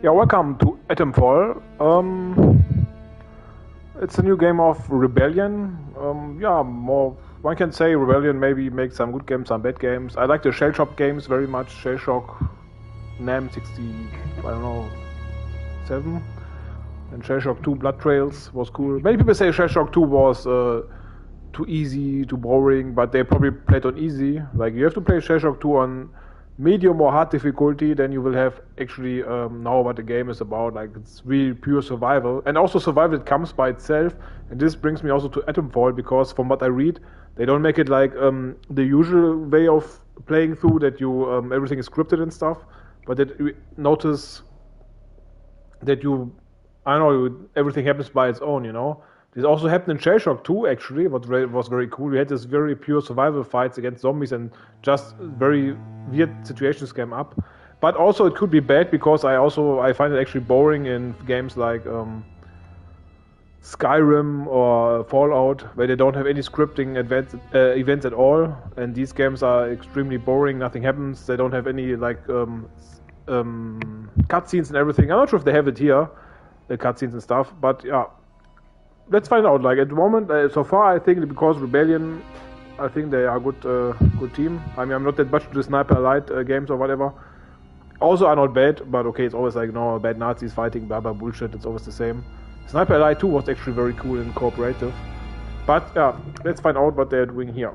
Yeah, welcome to Atomfall. It's a new game of Rebellion. Yeah, more one can say Rebellion maybe makes some good games, some bad games. I like the Shell Shock games very much. Shell Shock, NAM 60, I don't know, 7. And Shell Shock 2 Blood Trails was cool. Many people say Shell Shock 2 was too easy, too boring, but they probably played on easy. Like you have to play Shell Shock 2 on medium or hard difficulty, then you will have actually know what the game is about. Like it's really pure survival, and also survival it comes by itself. And this brings me also to Atomfall, because from what I read, they don't make it like the usual way of playing through that you everything is scripted and stuff, but that you notice that you, I don't know, everything happens by its own, you know. This also happened in Shell Shock 2, actually, what was very cool. We had this very pure survival fights against zombies and just very weird situations came up. But also it could be bad, because I find it actually boring in games like Skyrim or Fallout, where they don't have any scripting events at all. And these games are extremely boring, nothing happens, they don't have any like cutscenes and everything. I'm not sure if they have it here, the cutscenes and stuff, but yeah. Let's find out. Like at the moment, so far, I think because Rebellion, I think they are good team. I mean, I'm not that much to the Sniper Elite games or whatever. Also are not bad, but okay, it's always like no bad Nazis fighting, blah blah bullshit. It's always the same. Sniper Elite 2 was actually very cool and cooperative. But yeah, let's find out what they're doing here.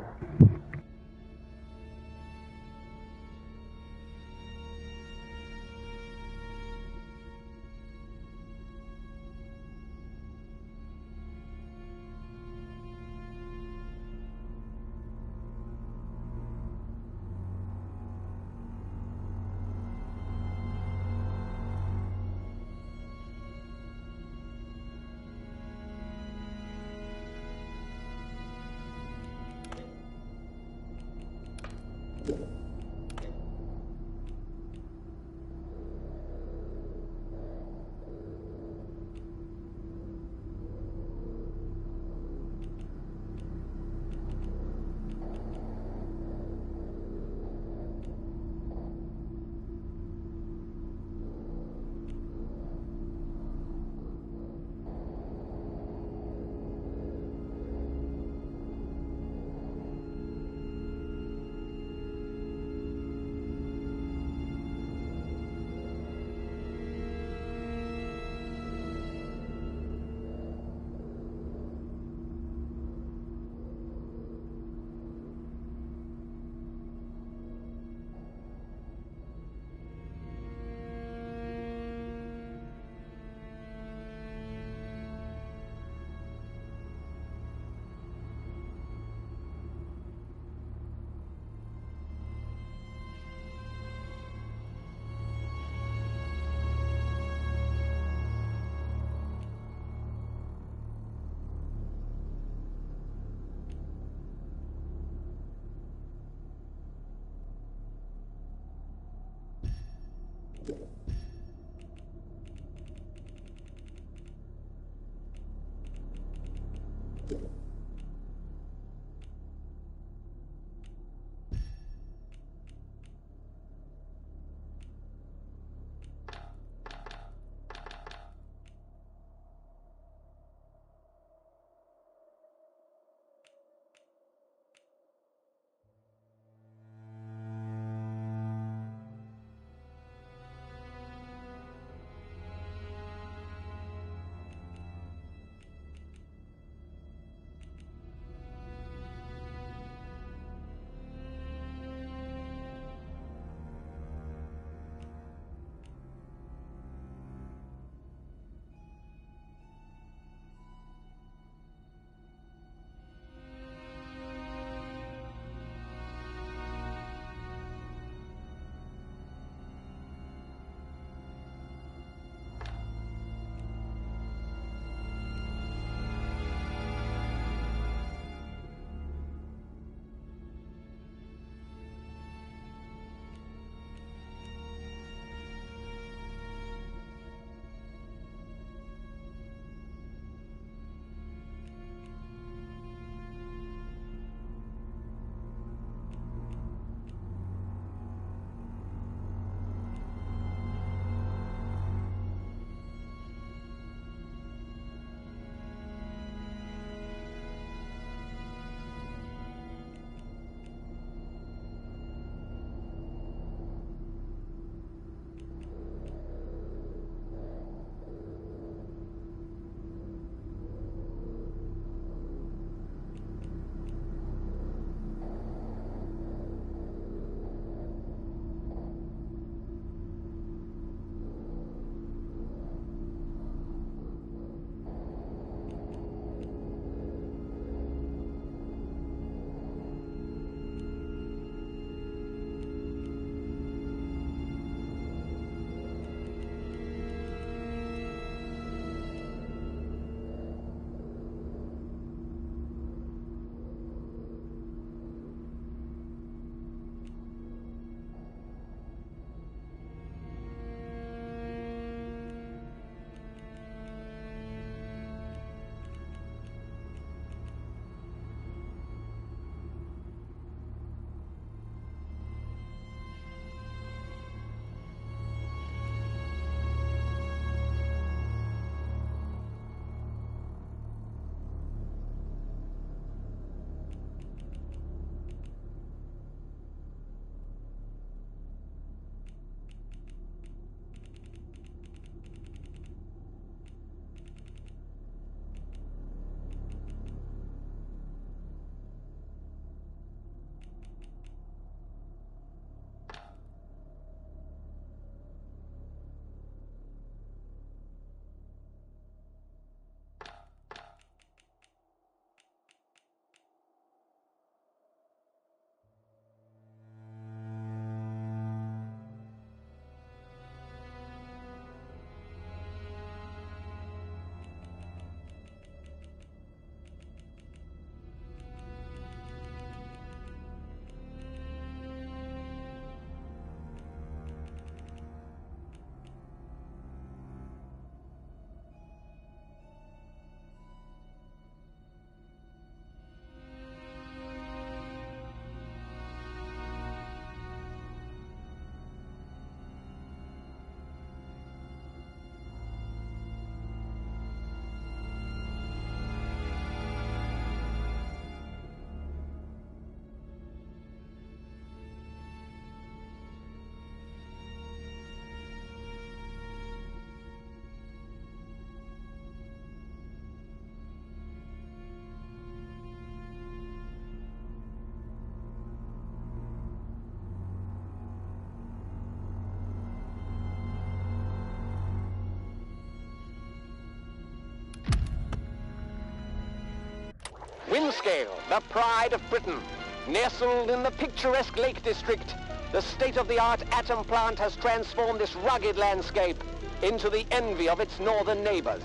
Windscale, the pride of Britain. Nestled in the picturesque Lake District, the state-of-the-art atom plant has transformed this rugged landscape into the envy of its northern neighbors.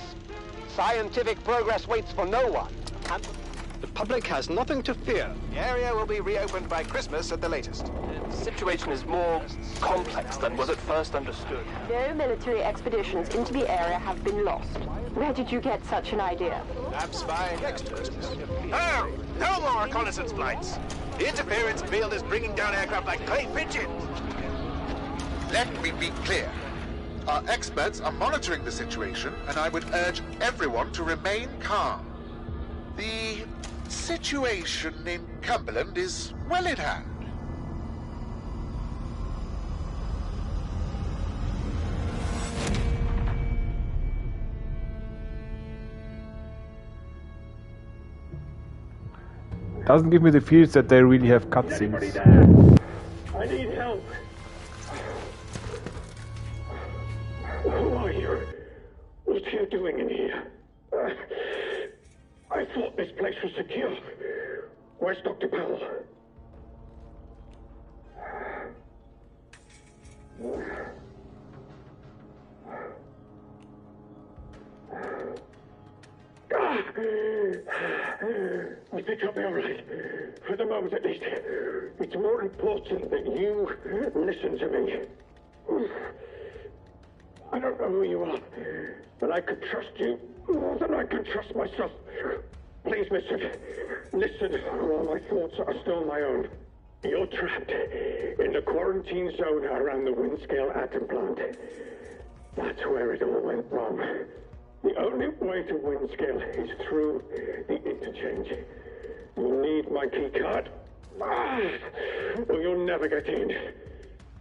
Scientific progress waits for no one, and the public has nothing to fear. The area will be reopened by Christmas at the latest. The situation is more complex than was at first understood. No military expeditions into the area have been lost. Where did you get such an idea? I'm spying experts. Oh, no more reconnaissance flights. The interference field is bringing down aircraft like clay pigeons. Let me be clear. Our experts are monitoring the situation, and I would urge everyone to remain calm. The situation in Cumberland is well in hand. Doesn't give me the feels that they really have cutscenes. I need help. Who are you? What are you doing in here? I thought this place was secure. Where's Dr. Powell? I think I'll be all right. For the moment, at least. It's more important that you listen to me. I don't know who you are, but I could trust you more than I can trust myself. Please listen. Listen, or my thoughts are still my own. You're trapped in the quarantine zone around the Windscale atom plant. That's where it all went wrong. The only way to Windscale is through the interchange. You'll need my key card, or you'll never get in.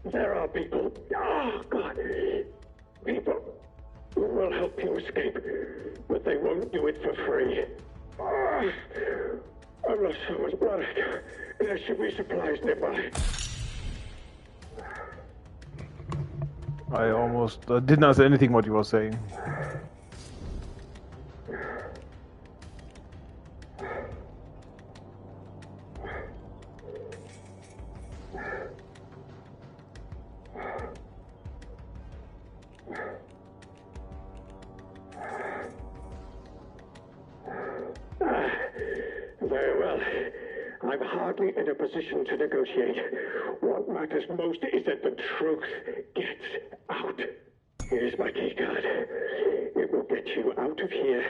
There are people, people who will help you escape, but they won't do it for free. I've lost so much blood. There should be supplies nearby. I almost didn't answer anything what you were saying. Very well. I'm hardly in a position to negotiate. What matters most is that the truth gets out. Here's my key card. It will get you out of here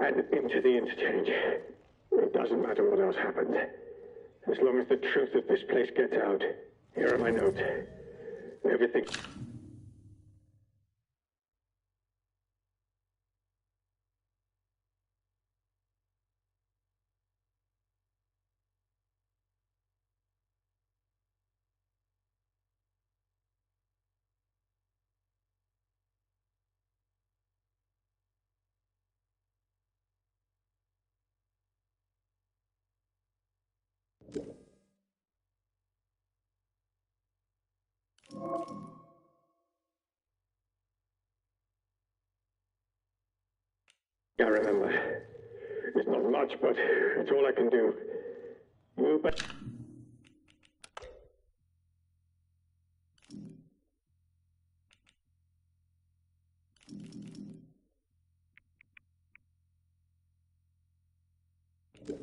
and into the interchange. It doesn't matter what else happens. As long as the truth of this place gets out. Here are my notes. Everything... I remember. It's not much, but it's all I can do. You bet.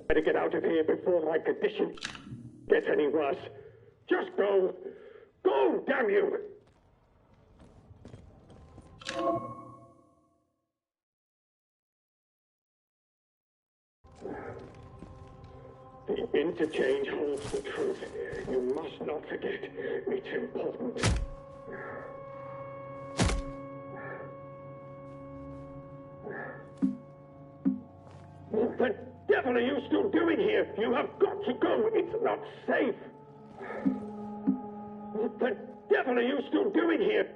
Better get out of here before my condition gets any worse. Just go. Go, damn you! The interchange holds the truth. You must not forget. It's important. What the devil are you still doing here? You have got to go. It's not safe. What the devil are you still doing here?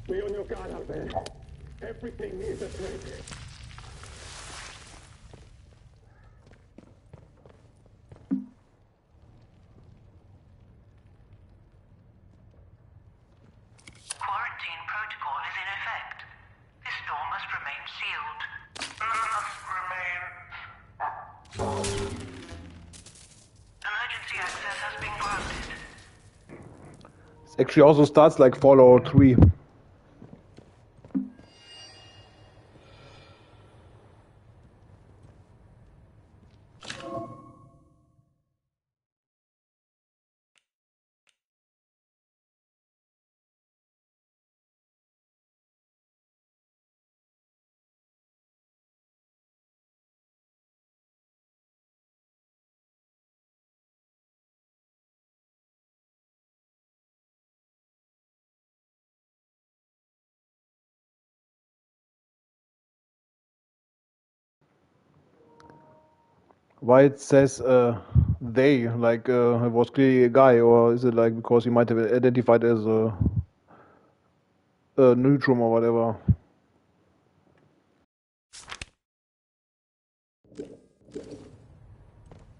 Be on your guard out there. Everything is a threat. Quarantine protocol is in effect. This door must remain sealed. Emergency access has been granted. It actually also starts like Fallout 3. Why it says they, like it was clearly a guy, or is it like because he might have identified as a neutron or whatever?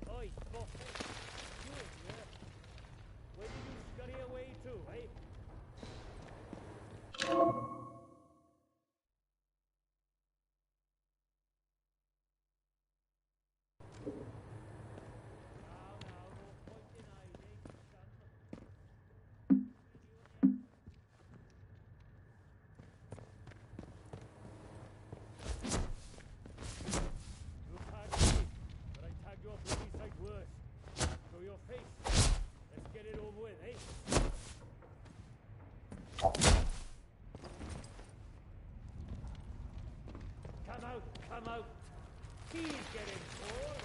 Oi, Buff. You in there? Where did you scurry away to, eh? Come out. He's getting bored.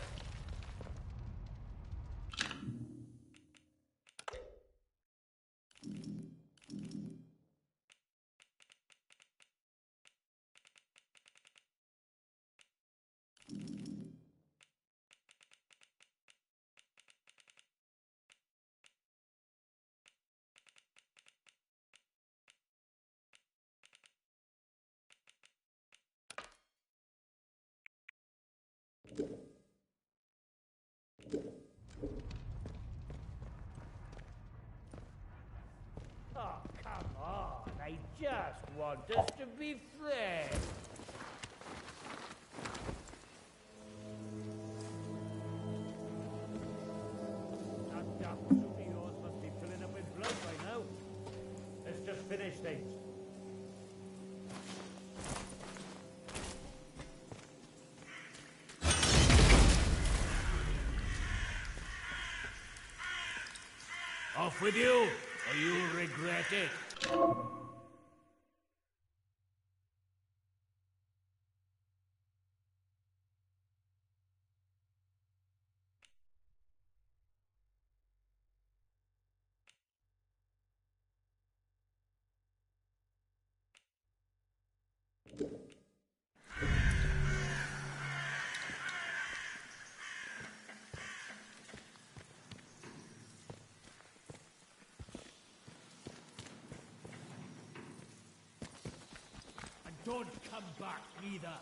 Oh, come on. I just want us to be friends. That damn suit of yours must be filling up with blood by now. Let's just finish things. Off with you, or you'll regret it. And don't come back either.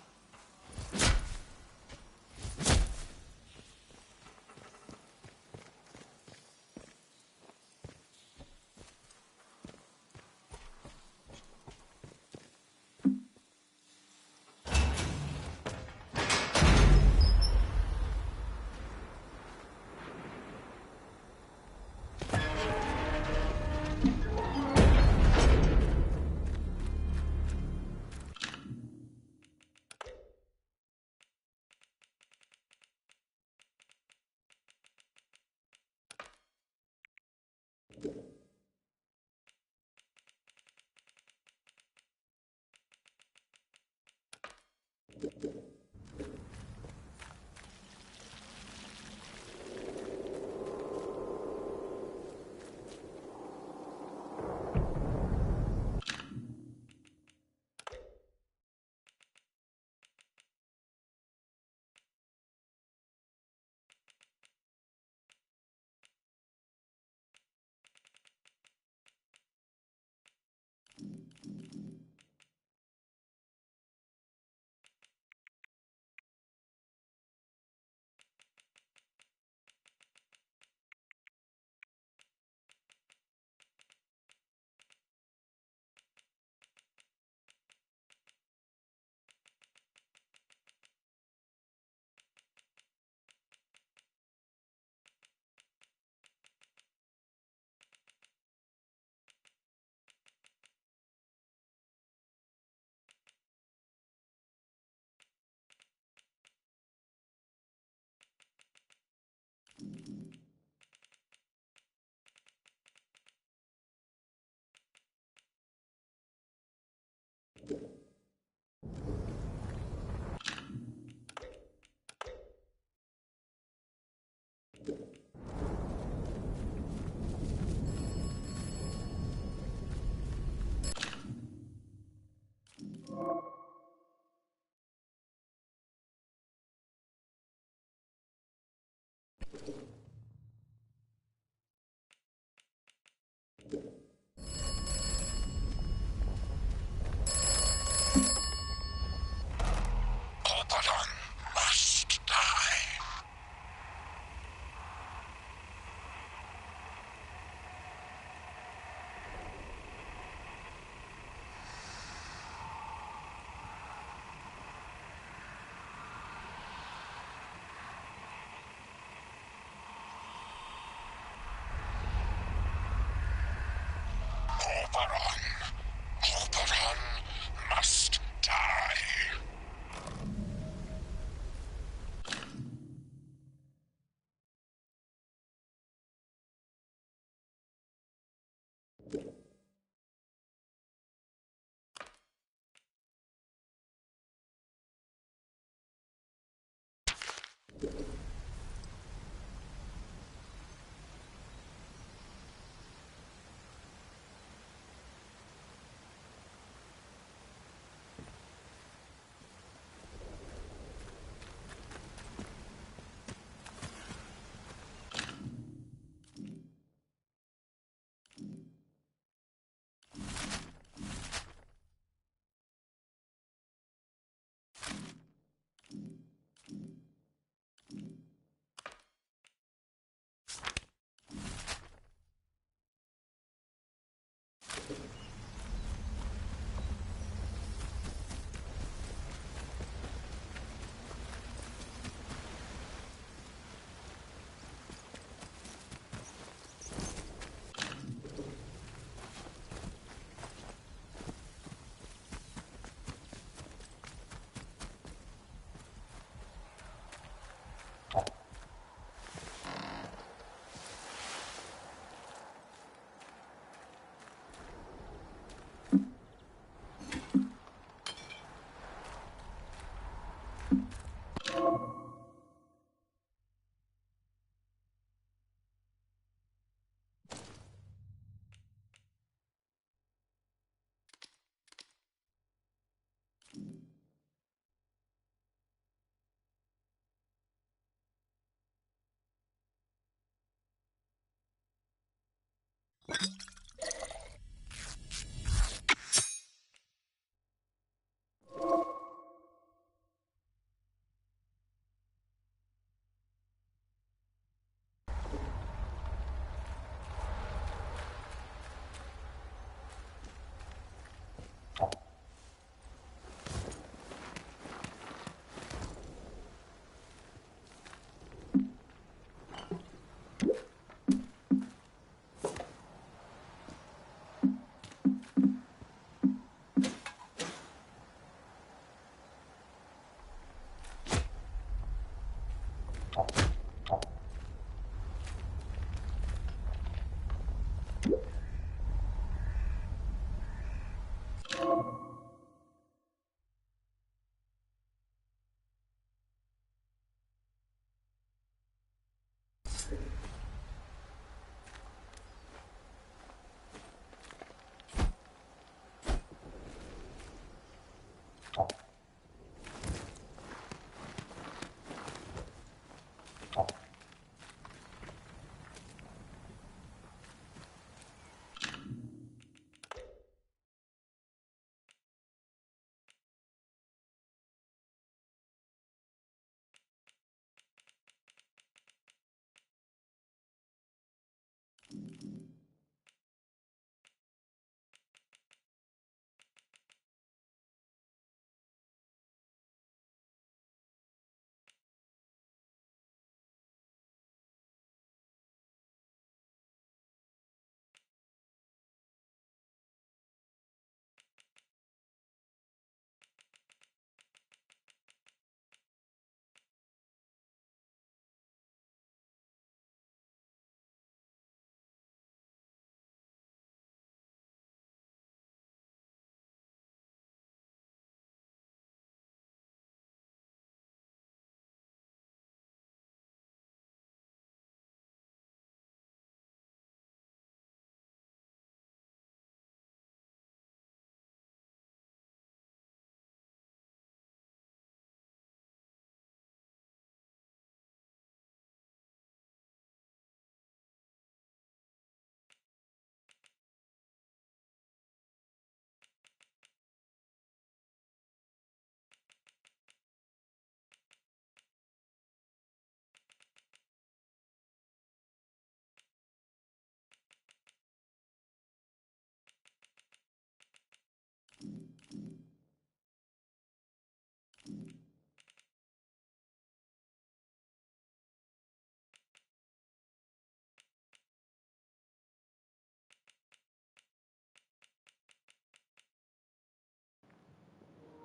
Abaddon must die. Oberon must die.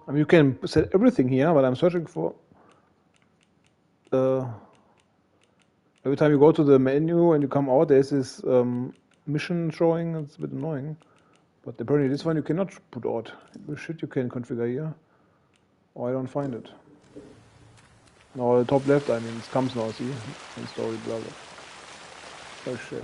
I mean, you can set everything here, but I'm searching for... every time you go to the menu and you come out, there's this mission showing. It's a bit annoying. But apparently this one you cannot put out. Shit you can configure here. Oh, I don't find it. No, the top left, I mean, it comes now, see? In story, blah, blah. Oh, shit.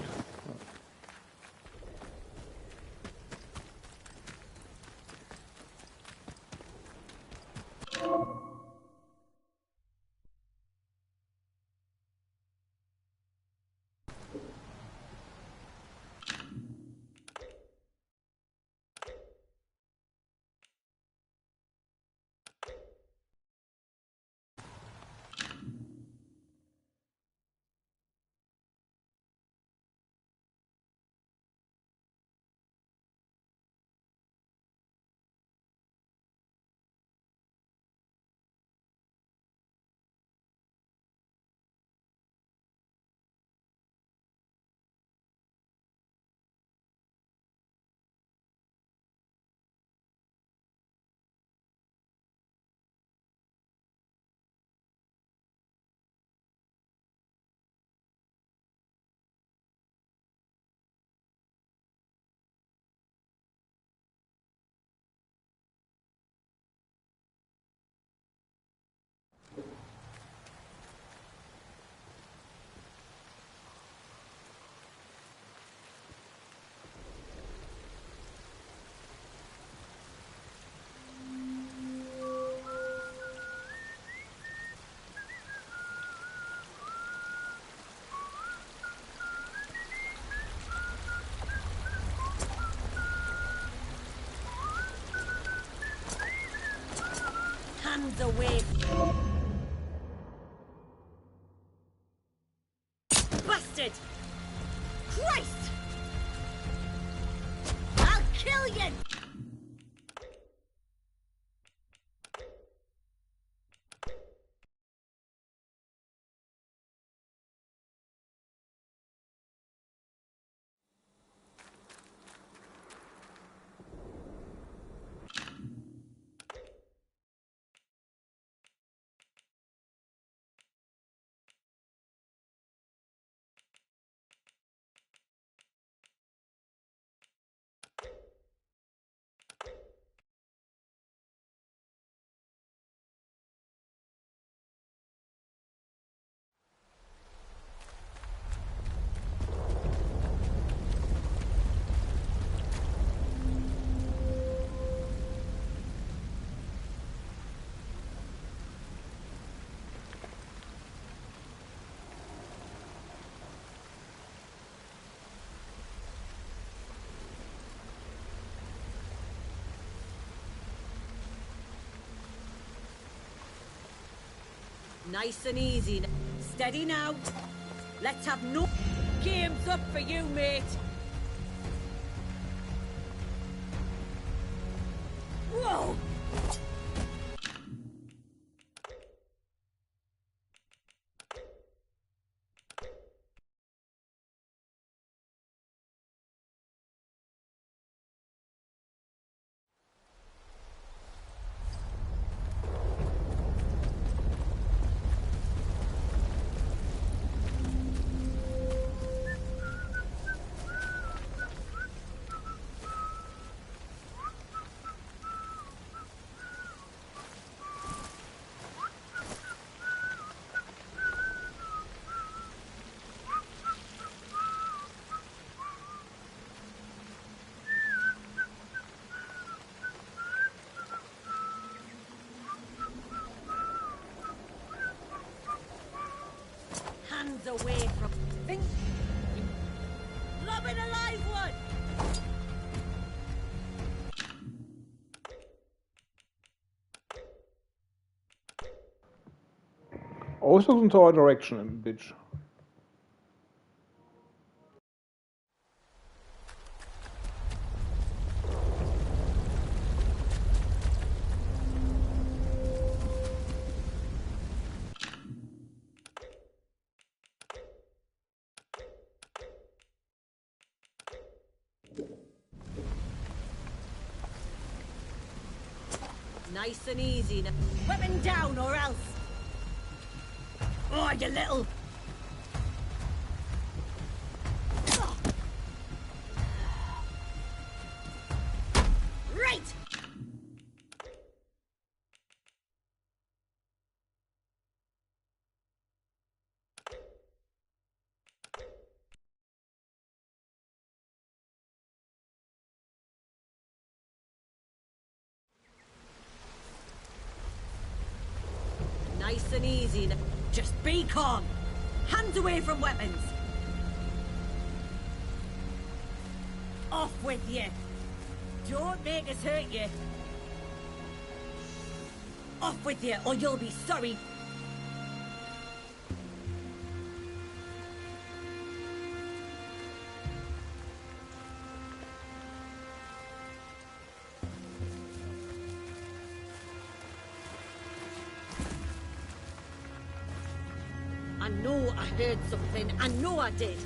Hands away. Bastard! Christ! I'll kill you! Nice and easy. Steady now. Let's have no games up for you, mate. Whoa! Hands away from things. Lobbing a live one. Always look into our direction, bitch. Nice and easy now. Weapon down or else. Oh, you little... Right! Nice and easy now. Just be calm. Hands away from weapons. Off with you. Don't make us hurt you. Off with you, or you'll be sorry. I know I heard something. I know I did.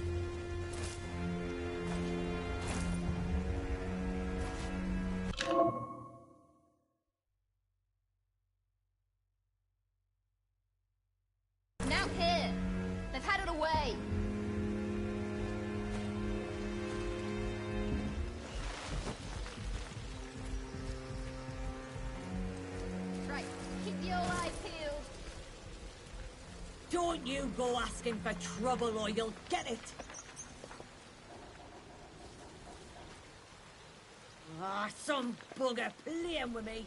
Now here. They've had it away. Right. Keep your eyes peeled. Don't you go asking for trouble or you'll get it. Ah, some bugger playing with me.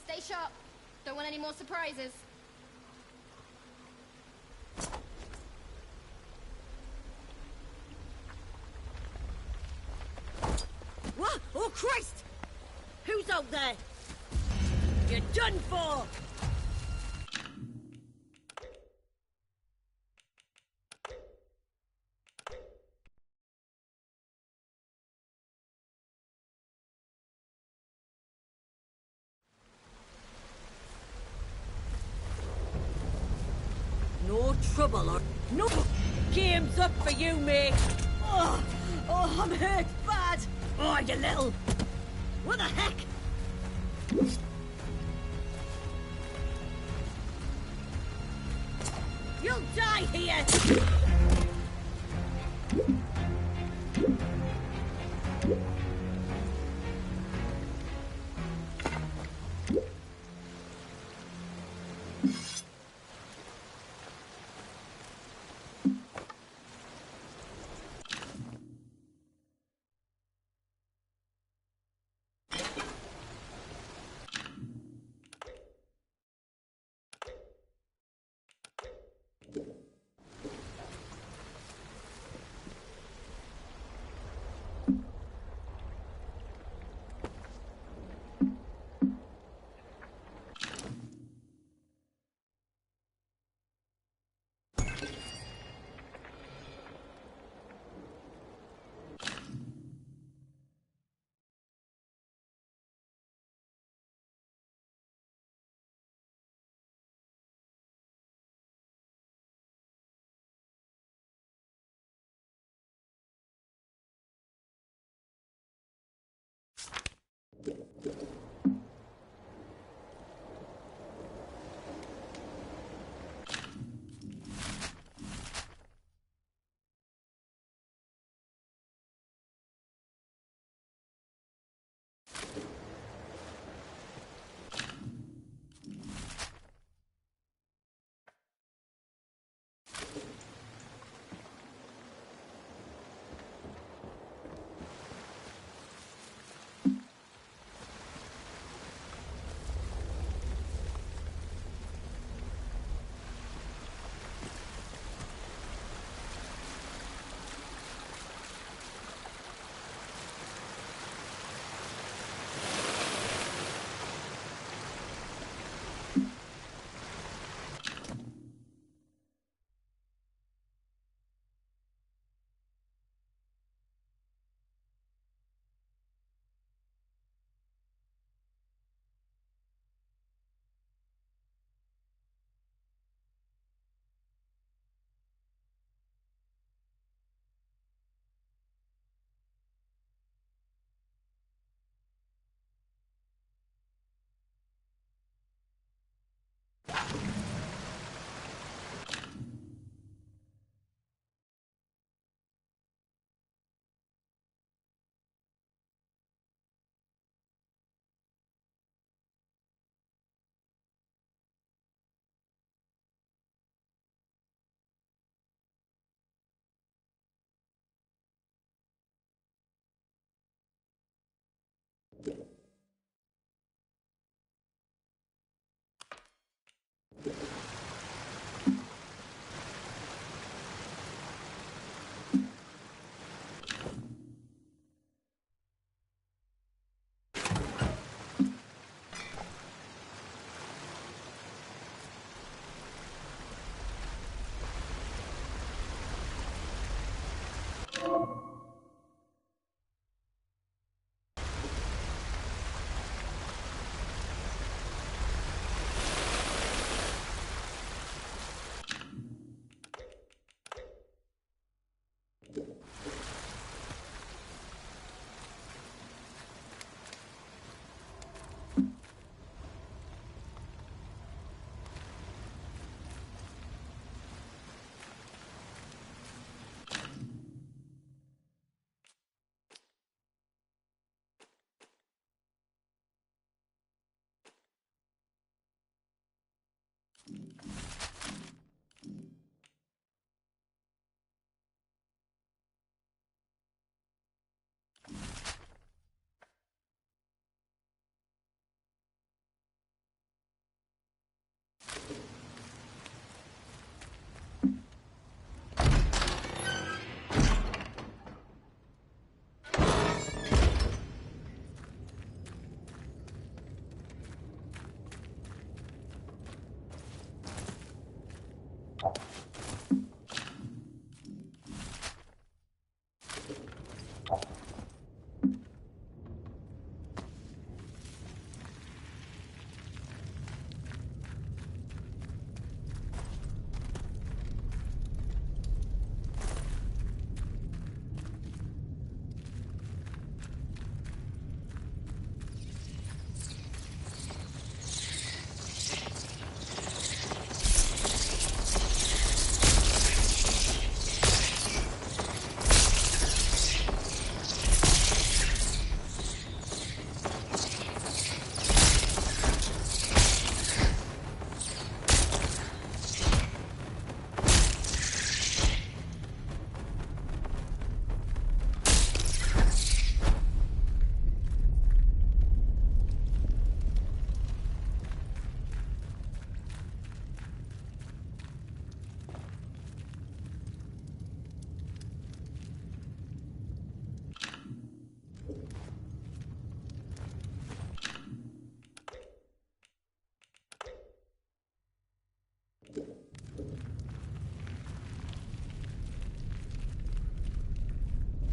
Stay sharp. Don't want any more surprises. What? Oh, Christ! Who's out there? You're done for! No trouble or... No! Game's up for you, mate! Oh, I'm hurt bad! Oh, you little... What the heck? You'll die here!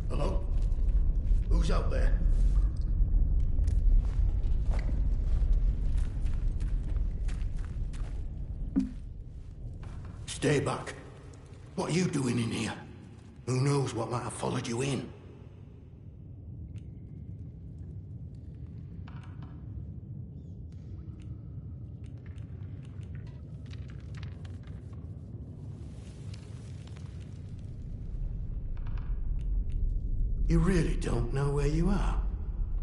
Hello? Who's out there? Stay back. What are you doing in here? Who knows what might have followed you in? You really don't know where you are?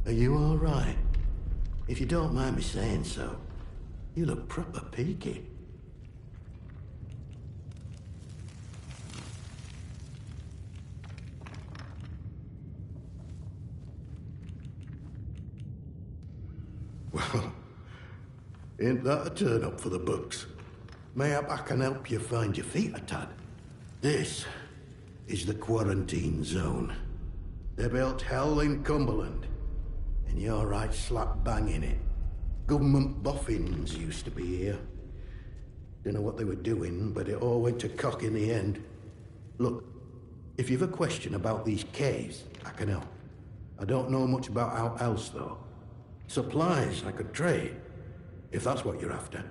Are you all right? If you don't mind me saying so, you look proper peaky. Well, ain't that a turn up for the books? Mayhap I can help you find your feet a tad. This is the quarantine zone. They built hell in Cumberland, and you're right slap bang in it. Government boffins used to be here. Don't know what they were doing, but it all went to cock in the end. Look, if you've a question about these caves, I can help. I don't know much about how else, though. Supplies I could trade, if that's what you're after.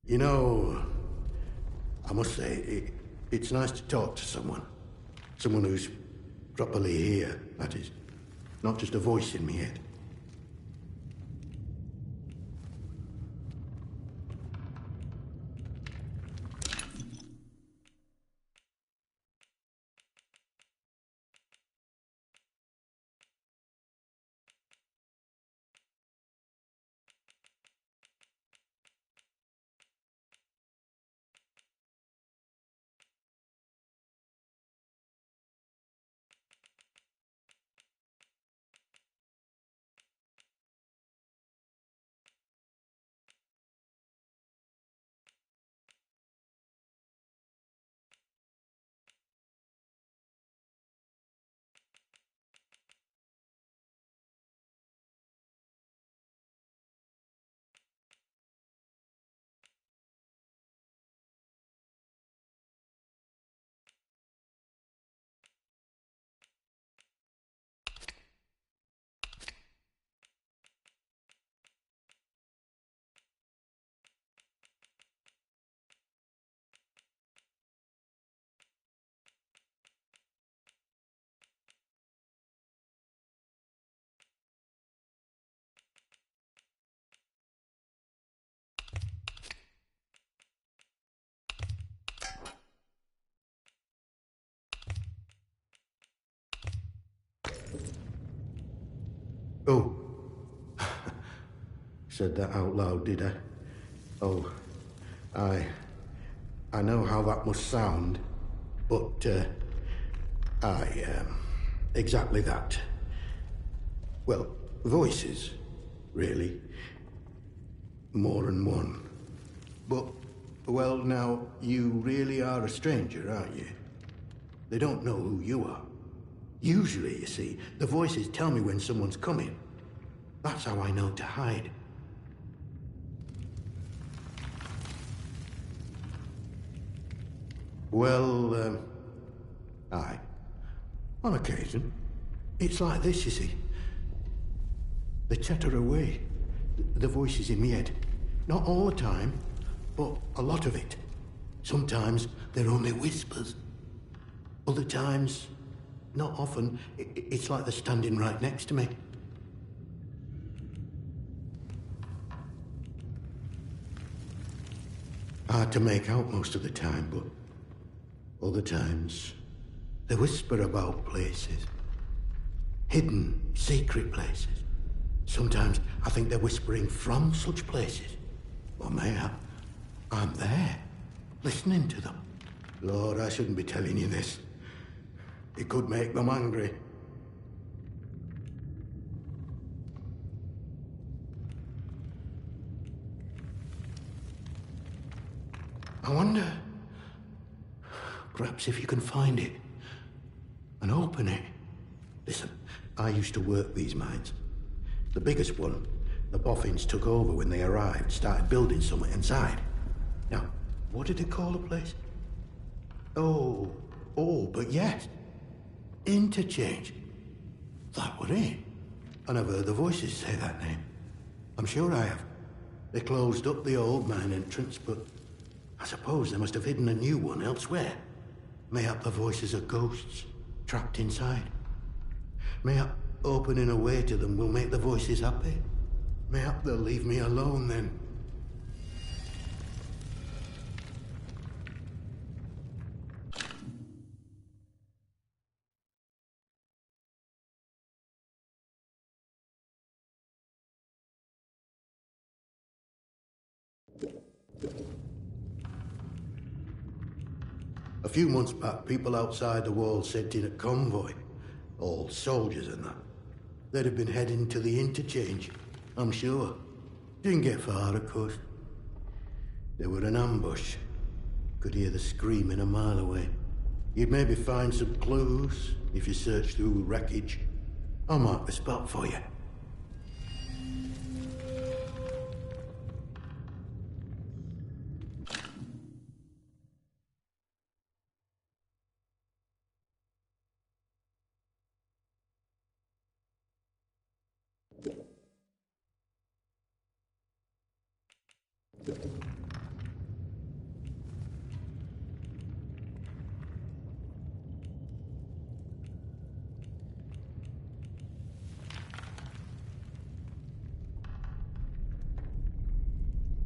You know, I must say, it's nice to talk to someone. Someone who's properly here, that is. Not just a voice in my head. Oh. Said that out loud, did I? Oh, I know how that must sound, but, exactly that. Well, voices, really. More than one. But, well, now, you really are a stranger, aren't you? They don't know who you are. Usually, you see, the voices tell me when someone's coming. That's how I know to hide. Well, aye. On occasion. It's like this, you see. They chatter away. The voices in my head. Not all the time, but a lot of it. Sometimes they're only whispers. Other times, not often, it's like they're standing right next to me. hard to make out most of the time, but other times they whisper about places. Hidden, secret places. Sometimes I think they're whispering from such places. Or mayhap I'm there, listening to them. Lord, I shouldn't be telling you this. It could make them angry. I wonder, perhaps if you can find it and open it. Listen, I used to work these mines. The biggest one, the boffins took over when they arrived, started building something inside. Now, what did they call the place? Oh, but yes. Interchange. That was it. And I've heard the voices say that name. I'm sure I have. They closed up the old mine entrance, but I suppose they must have hidden a new one elsewhere. Mayhap the voices are ghosts, trapped inside. Mayhap opening a way to them will make the voices happy. Mayhap they'll leave me alone then. A few months back, people outside the wall sent in a convoy. All soldiers and that. They'd have been heading to the interchange, I'm sure. Didn't get far, of course. They were an ambush. Could hear the screaming a mile away. You'd maybe find some clues if you search through wreckage. I'll mark the spot for you.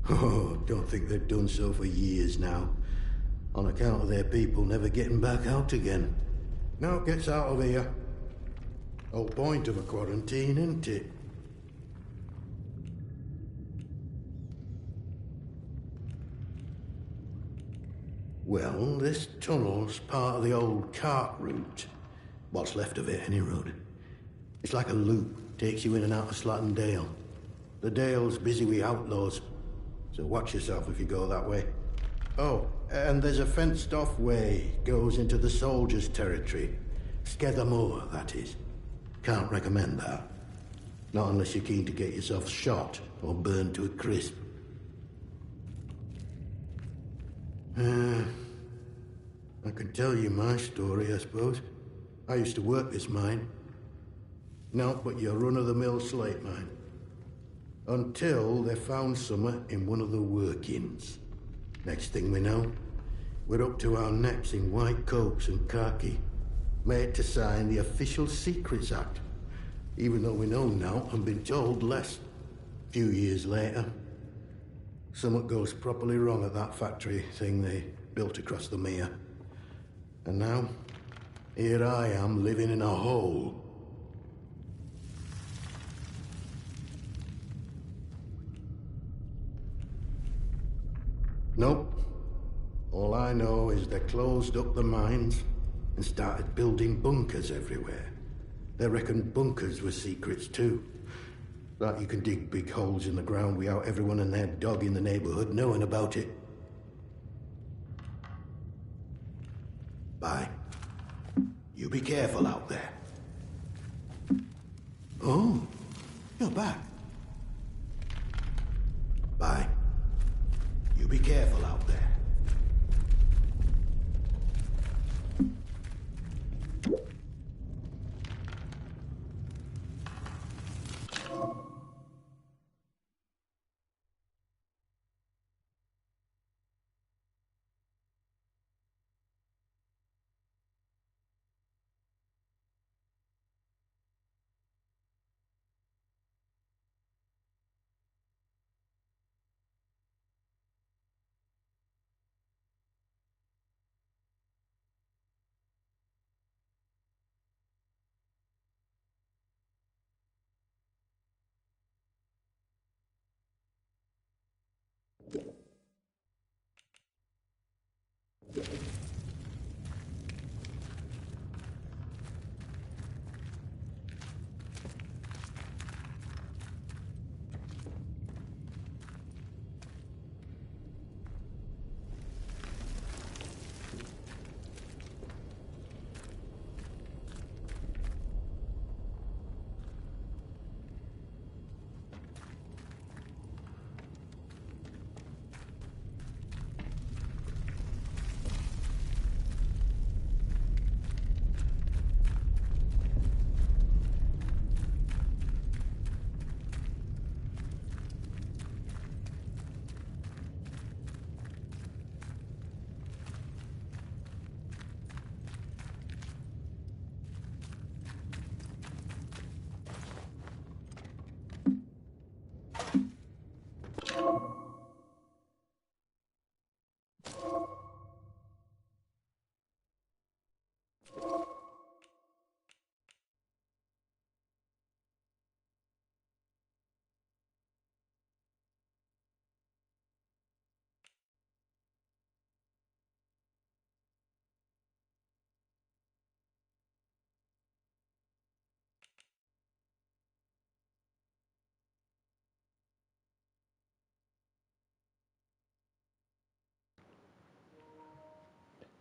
Oh, don't think they've done so for years now. On account of their people never getting back out again. Now it gets out of here. Whole point of a quarantine, isn't it? Well, this tunnel's part of the old cart route. What's left of it, any road. It's like a loop, takes you in and out of Slatton Dale. The Dale's busy with outlaws, so watch yourself if you go that way. Oh, and there's a fenced-off way, goes into the soldiers' territory. Sgether Moor, that is. Can't recommend that. Not unless you're keen to get yourself shot or burned to a crisp. I could tell you my story, I suppose. I used to work this mine. No, but your run-of-the-mill slate mine. Until they found summer in one of the workings. Next thing we know, we're up to our necks in white coats and khaki, made to sign the Official Secrets Act, even though we know now and been told less. Few years later, something goes properly wrong at that factory thing they built across the mere. And now, here I am living in a hole. Nope. All I know is they closed up the mines and started building bunkers everywhere. They reckoned bunkers were secrets too. Like you can dig big holes in the ground without everyone and their dog in the neighborhood knowing about it. Bye. You be careful out there. Oh, you're back. Bye. You be careful out there.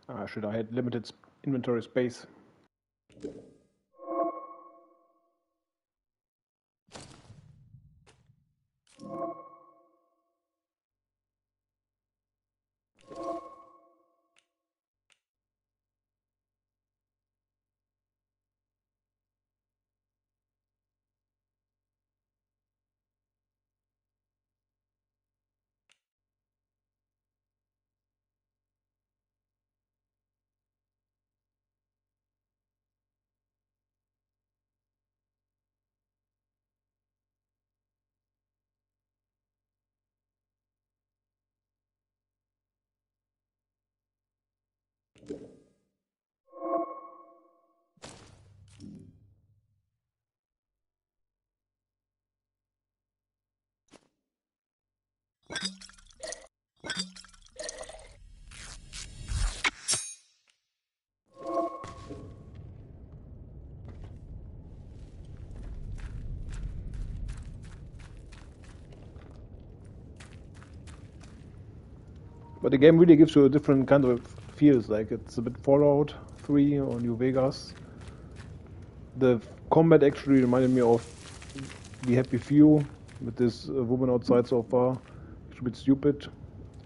Ah, shit, I had limited inventory space. But the game really gives you a different kind of feels. Like it's a bit Fallout 3 or New Vegas. The combat actually reminded me of The Happy Few with this woman outside so far. It's a bit stupid.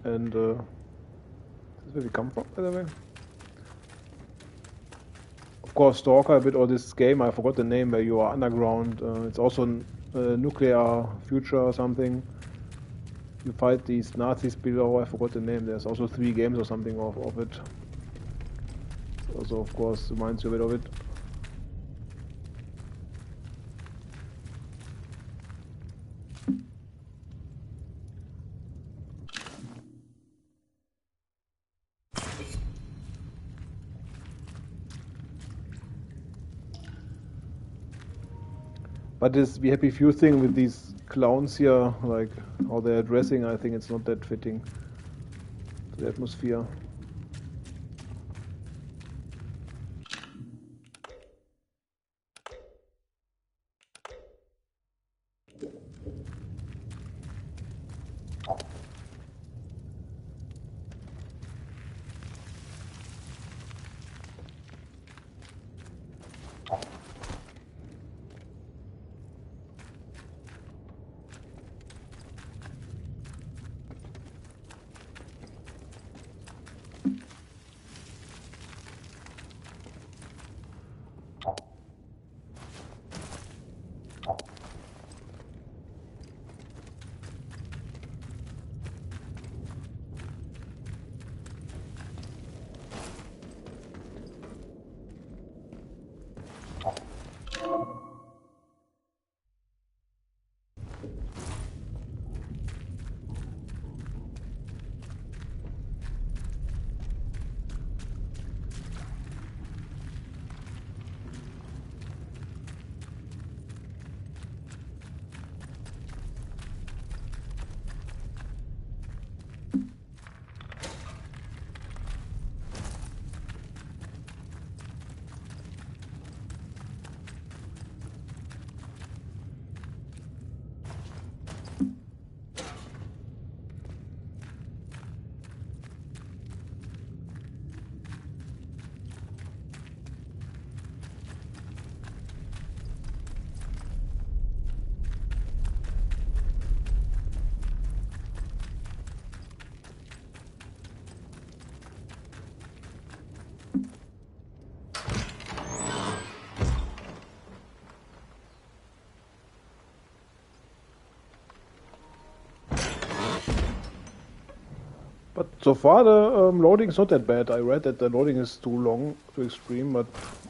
And this is where we come from, by the way. Of course, Stalker a bit, or this game, I forgot the name, where you are underground. It's also a nuclear future or something. You fight these Nazis below, I forgot the name. There's also 3 games or something of it. Also, of course, reminds you a bit of it. But this We Happy Few thing with these clowns here, like how they're dressing, I think it's not that fitting to the atmosphere. But so far the loading is not that bad. I read that the loading is too long, too extreme, but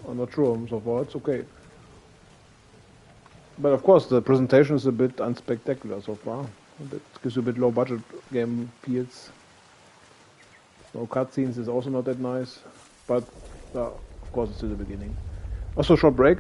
I'm not sure. So far it's okay. But of course the presentation is a bit unspectacular so far. It gives you a bit low budget game feels. No cutscenes is also not that nice. But of course it's still the beginning. Also short break.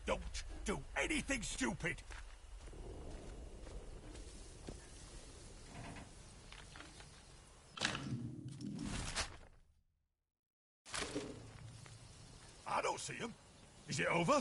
Don't do anything stupid! I don't see him. Is it over?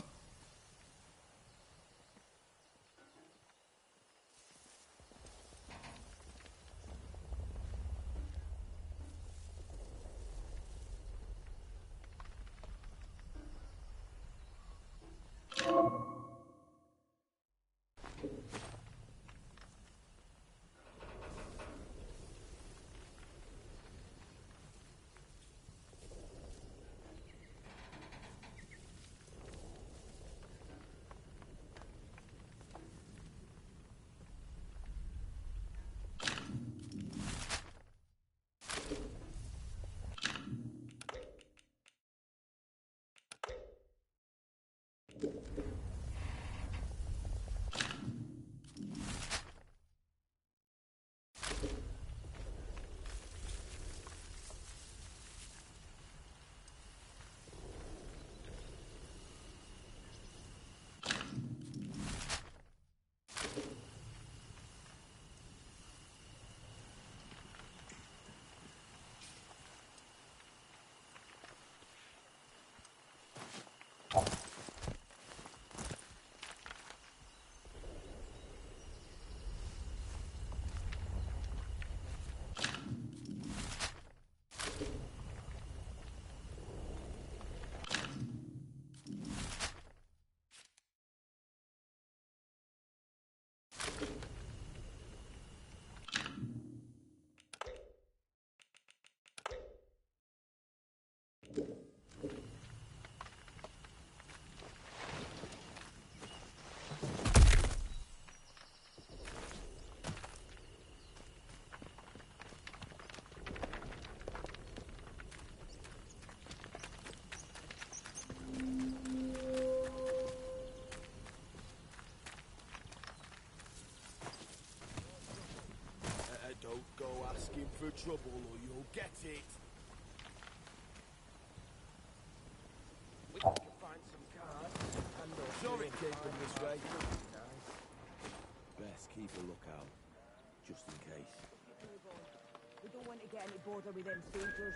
Don't go asking for trouble or you'll get it. We can find some cards. Sure it came from this way. Best keep a lookout, just in case. We don't want to get any bother with them soldiers.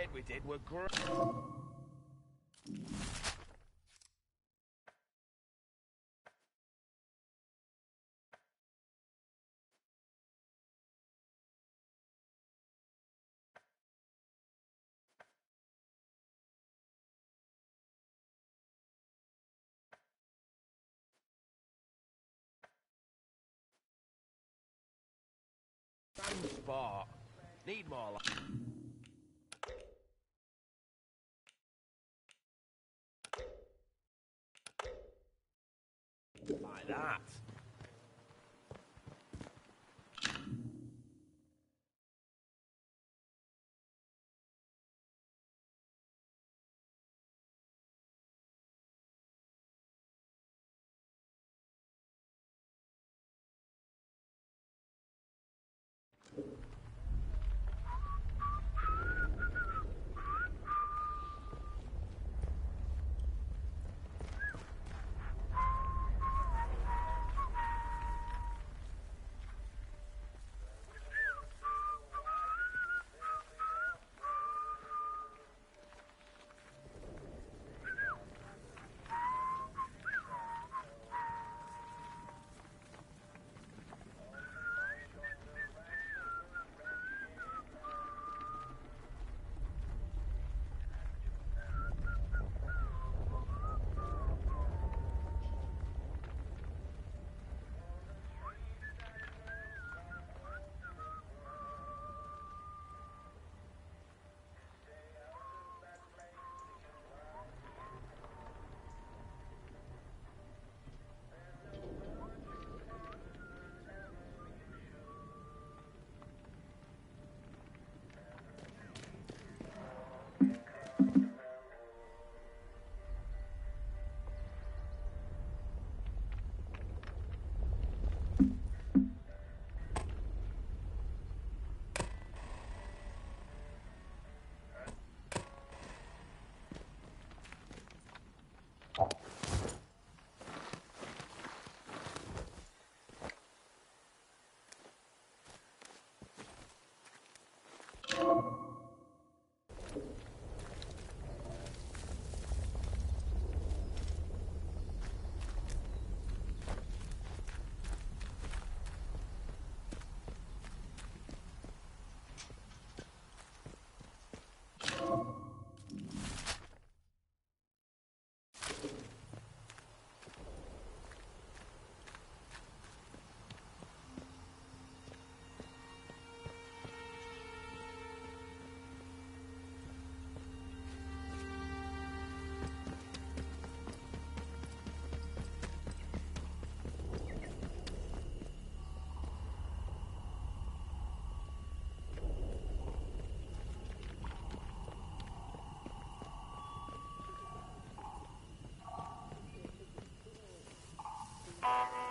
bed we did were great. Same spot. Need more like... Like that.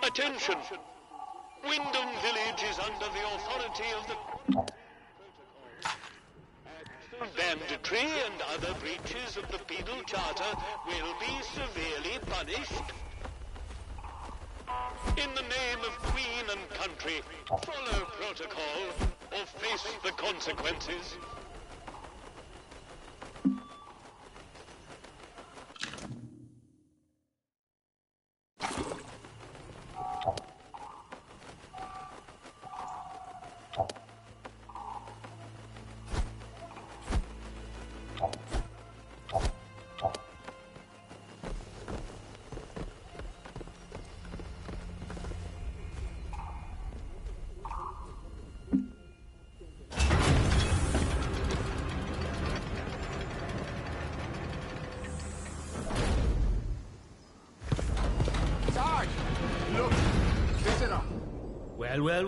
Attention! Wyndham Village is under the authority of the... Banditry and other breaches of the penal charter will be severely punished. In the name of Queen and country, follow protocol or face the consequences.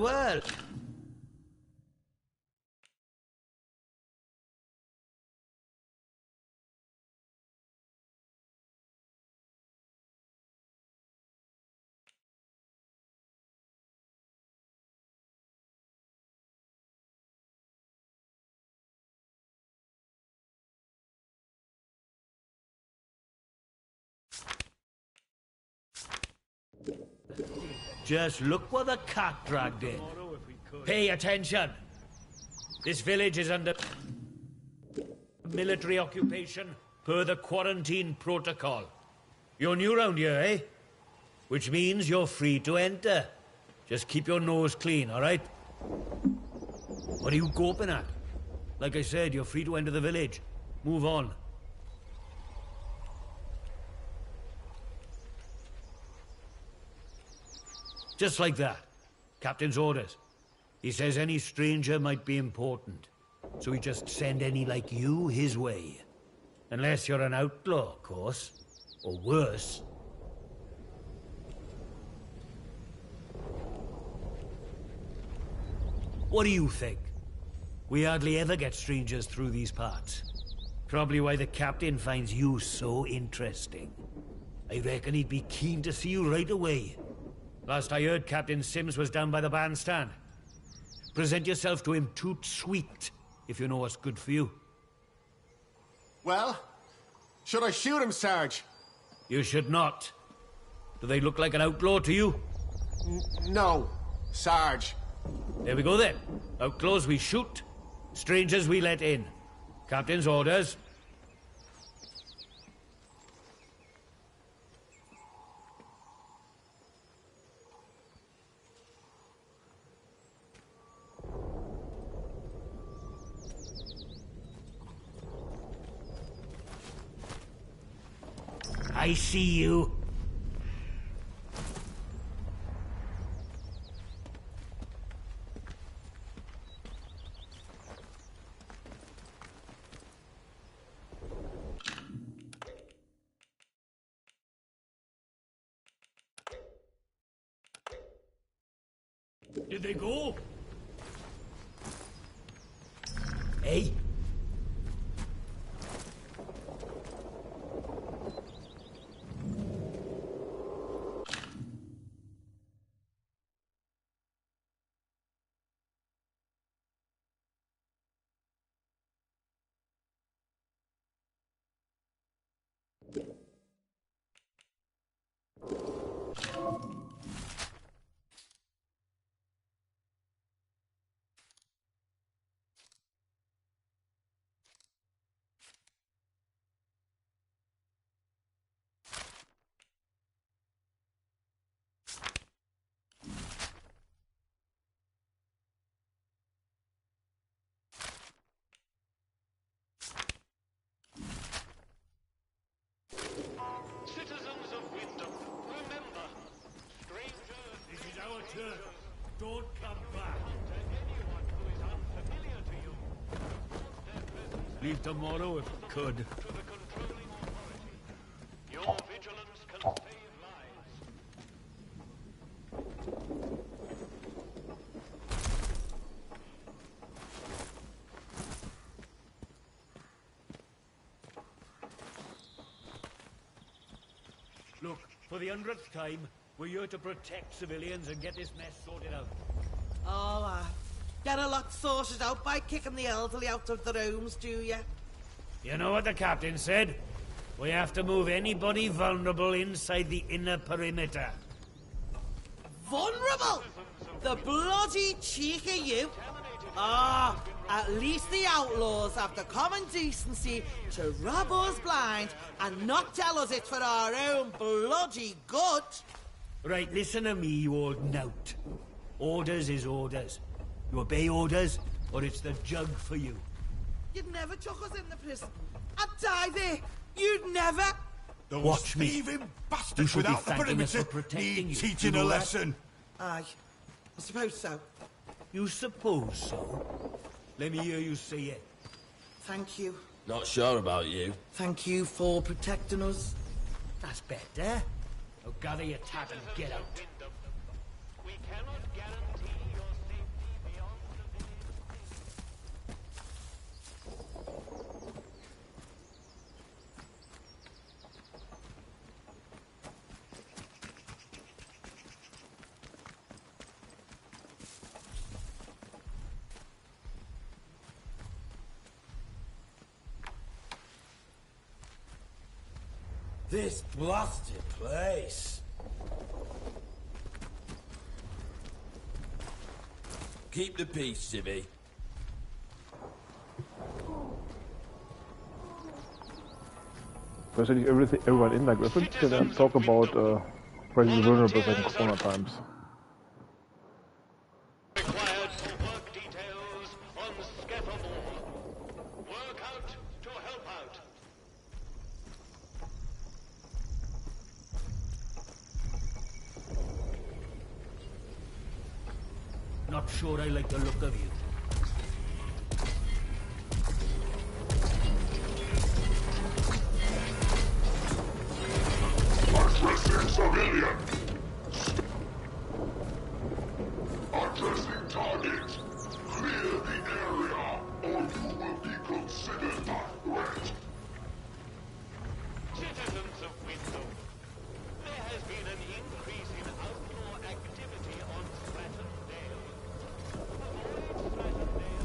Well. Just look what the cat dragged in. Pay attention. This village is under... military occupation per the quarantine protocol. You're new round here, eh? Which means you're free to enter. Just keep your nose clean, all right? What are you gawping at? Like I said, you're free to enter the village. Move on. Just like that. Captain's orders. He says any stranger might be important. So he just send any like you his way. Unless you're an outlaw, of course. Or worse. What do you think? We hardly ever get strangers through these parts. Probably why the captain finds you so interesting. I reckon he'd be keen to see you right away. Last I heard, Captain Sims was down by the bandstand. Present yourself to him toot sweet, if you know what's good for you. Well, should I shoot him, Sarge? You should not. Do they look like an outlaw to you? No, Sarge. There we go then. Outlaws we shoot, strangers we let in. Captain's orders. I see you. Did they go? Hey? Citizens of Wyndham, remember, strangers... This is our turn. Don't come back. Anyone who is unfamiliar to you, their presence Leave tomorrow if we could. to the controlling authority. Your vigilance can save lives. Look, for the 100th time, we're here to protect civilians and get this mess sorted out. Oh, get a lot sorted out by kicking the elderly out of the rooms, do you? You know what the captain said? We have to move anybody vulnerable inside the inner perimeter. Vulnerable? The bloody cheek of you! Ah, at least the outlaws have the common decency to rob us blind and not tell us it's for our own bloody good. Right, listen to me, you old knout. Orders is orders. You obey orders, or it's the jug for you. You'd never took us in the prison. I'd die there. You'd never. Those Watch me. thieving You bastards should be without the thanking us perimeter for protecting need you. teaching You a know that? lesson. Aye, I suppose so. You suppose so? Let me hear you say it. Thank you. Not sure about you. Thank you for protecting us. That's better. Now gather your tat and get out. We cannot guarantee your safety beyond the village. This blasted place. Keep the peace, Civvy. Basically everyone in like Griffin can then talk about pretty vulnerable in Corona times. Required for work details on scaffold. Work out to help out. Not sure I like the look of you. Addressing civilian. Addressing target. Clear the area, or you will be considered a threat. Citizens of Window, there has been an increase in outlaw activity on Slattern Dale. Avoid Slattern Dale.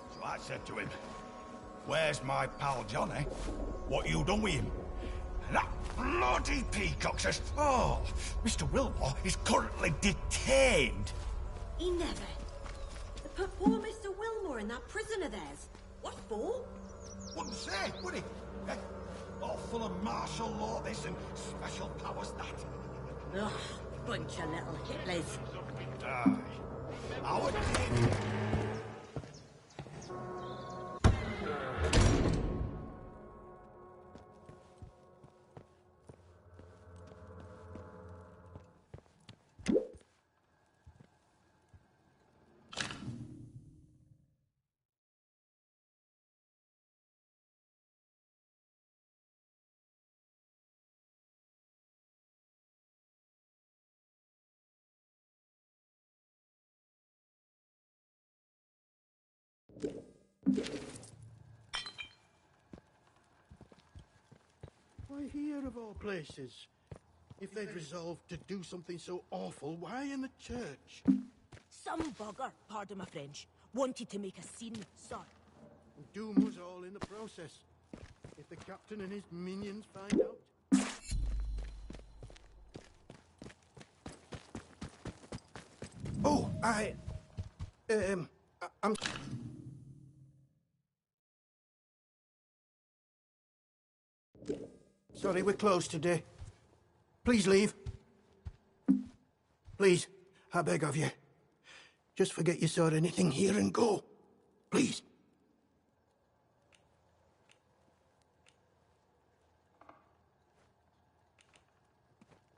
So I said to him, "Where's my pal Johnny? What you done with him?" And that bloody peacock says, "Oh, Mr. Wilmore is currently detained." He never. They put poor Mr. Wilmore in that prison of theirs. What for? Wouldn't say, would he? Eh? All full of martial law this and special powers that. Ugh, bunch of little Hitlers. Aye. Our Why here of all places? If they'd resolved to do something so awful, why in the church? Some bugger, pardon my French, wanted to make a scene, sir. And doom was all in the process. If the captain and his minions find out. Oh, I'm... Sorry, we're closed today. Please leave. Please, I beg of you. Just forget you saw anything here and go. Please.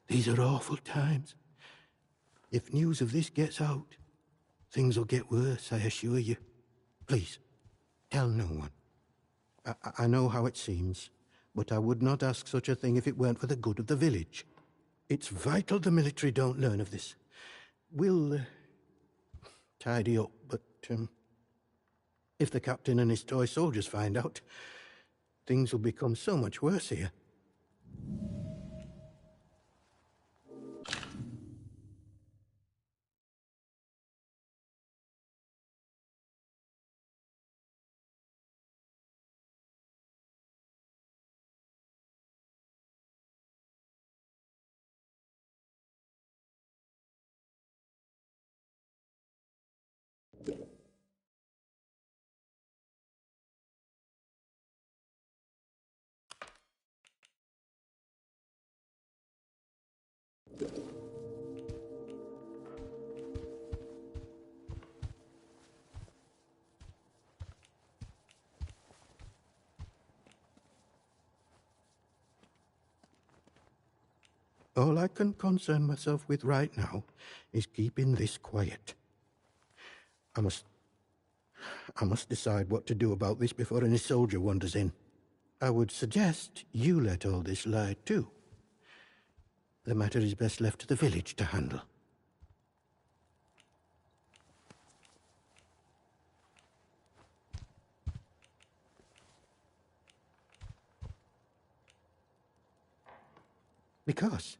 These are awful times. If news of this gets out, things will get worse, I assure you. Please, tell no one. I know how it seems, but I would not ask such a thing if it weren't for the good of the village. It's vital the military don't learn of this. We'll tidy up, but if the captain and his toy soldiers find out, things will become so much worse here. All I can concern myself with right now is keeping this quiet. I must decide what to do about this before any soldier wanders in. I would suggest you let all this lie too. The matter is best left to the village to handle. Because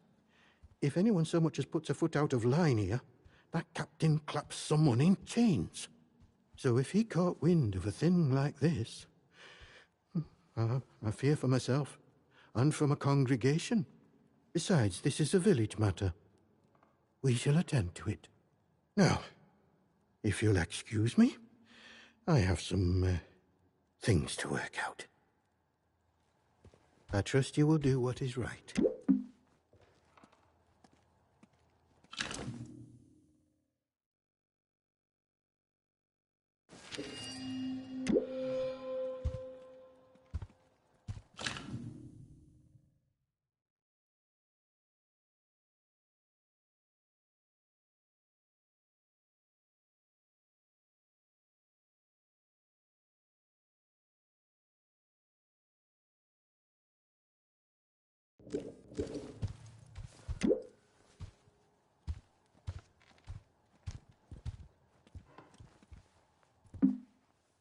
if anyone so much as puts a foot out of line here, that captain claps someone in chains. So if he caught wind of a thing like this, I fear for myself and for my congregation. Besides, this is a village matter. We shall attend to it. Now, if you'll excuse me, I have some things to work out. I trust you will do what is right.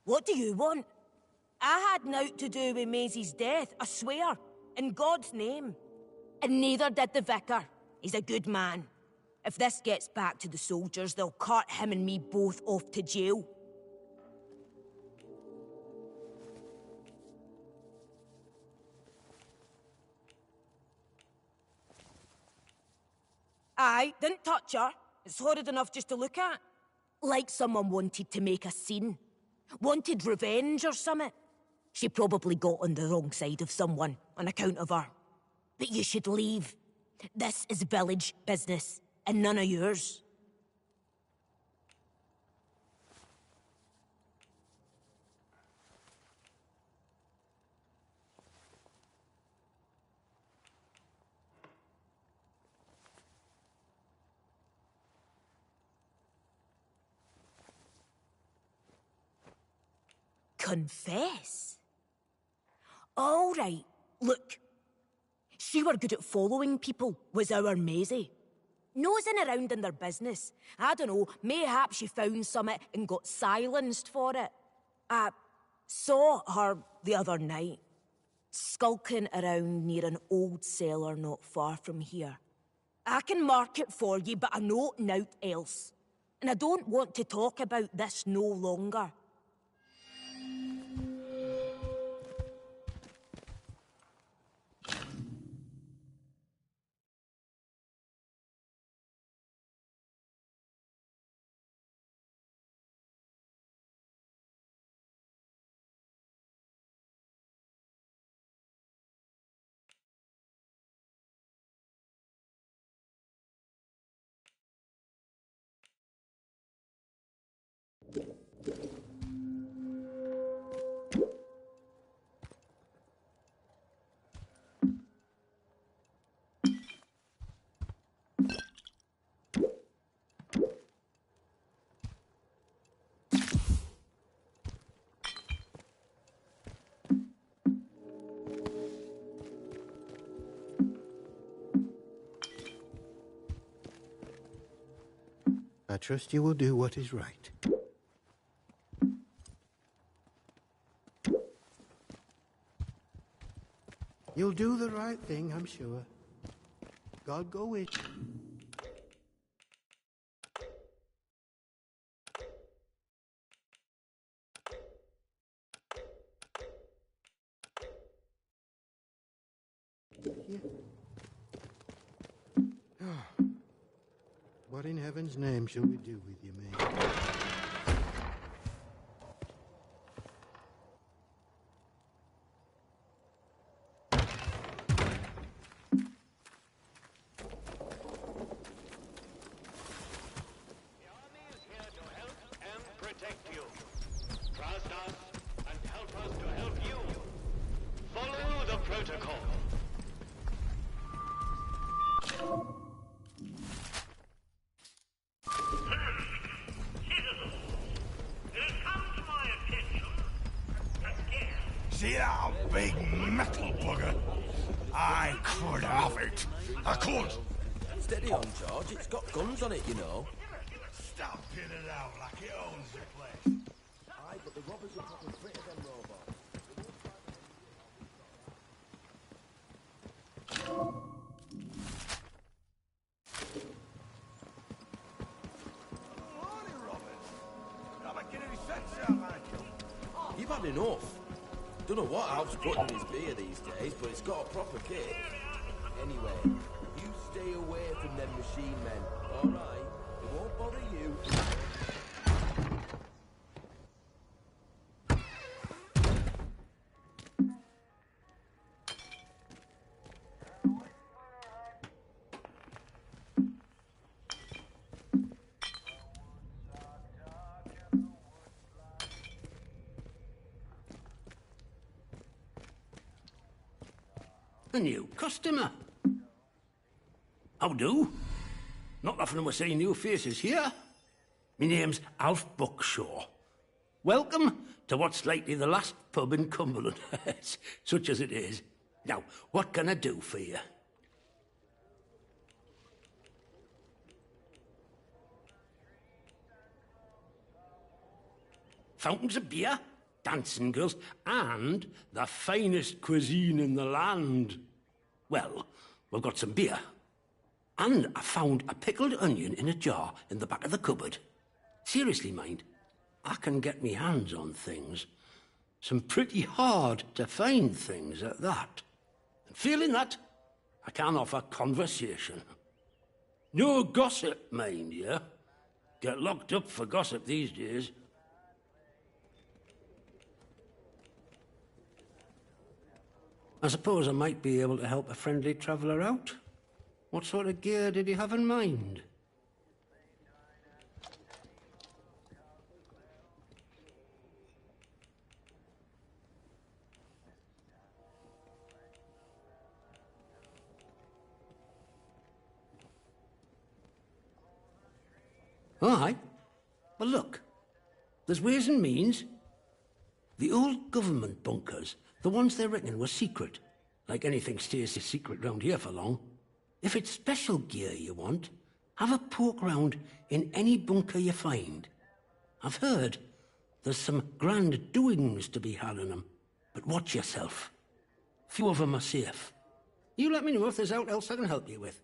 What do you want? I had naught to do with Maisie's death, I swear, in God's name. And neither did the vicar. He's a good man. If this gets back to the soldiers, they'll cart him and me both off to jail. Aye, didn't touch her. It's horrid enough just to look at. Like someone wanted to make a scene. Wanted revenge or something. She probably got on the wrong side of someone on account of her. But you should leave. This is village business, and none of yours. Confess? All right, look. She were good at following people, was our Maisie. Nosing around in their business. I don't know, mayhap she found something and got silenced for it. I saw her the other night, skulking around near an old cellar not far from here. I can mark it for you, but I know naught else. And I don't want to talk about this no longer. I trust you will do what is right. You'll do the right thing, I'm sure. God go with you. What in heaven's name shall we do with you, May? Protect you. Trust us and help us to help you. Follow the protocol. it. I could. Steady on, George. It's got guns on it, you know. Stop pinning it out like it owns the place. Aye, but the robbers are proper fit of them robots. You've had enough. Don't know what Alf's putting in his beer these days, but it's got a proper kick. Anyway, you stay away from them machine men, alright? It won't bother you. A new customer. How do? Not often am I seeing new faces here. My name's Alf Buckshaw. Welcome to what's likely the last pub in Cumberland, such as it is. Now, what can I do for you? Fountains of beer, dancing girls, and the finest cuisine in the land. Well, we've got some beer. And I found a pickled onion in a jar in the back of the cupboard. Seriously, mind, I can get me hands on things. Some pretty hard to find things at that. And feeling that, I can offer conversation. No gossip, mind you. Get locked up for gossip these days. I suppose I might be able to help a friendly traveller out. What sort of gear did you have in mind? Aye. Well, look. There's ways and means. The old government bunkers, the ones they reckon were secret. Like anything stays a secret round here for long. If it's special gear you want, have a poke round in any bunker you find. I've heard there's some grand doings to be had in them, but watch yourself. Few of them are safe. You let me know if there's aught else I can help you with.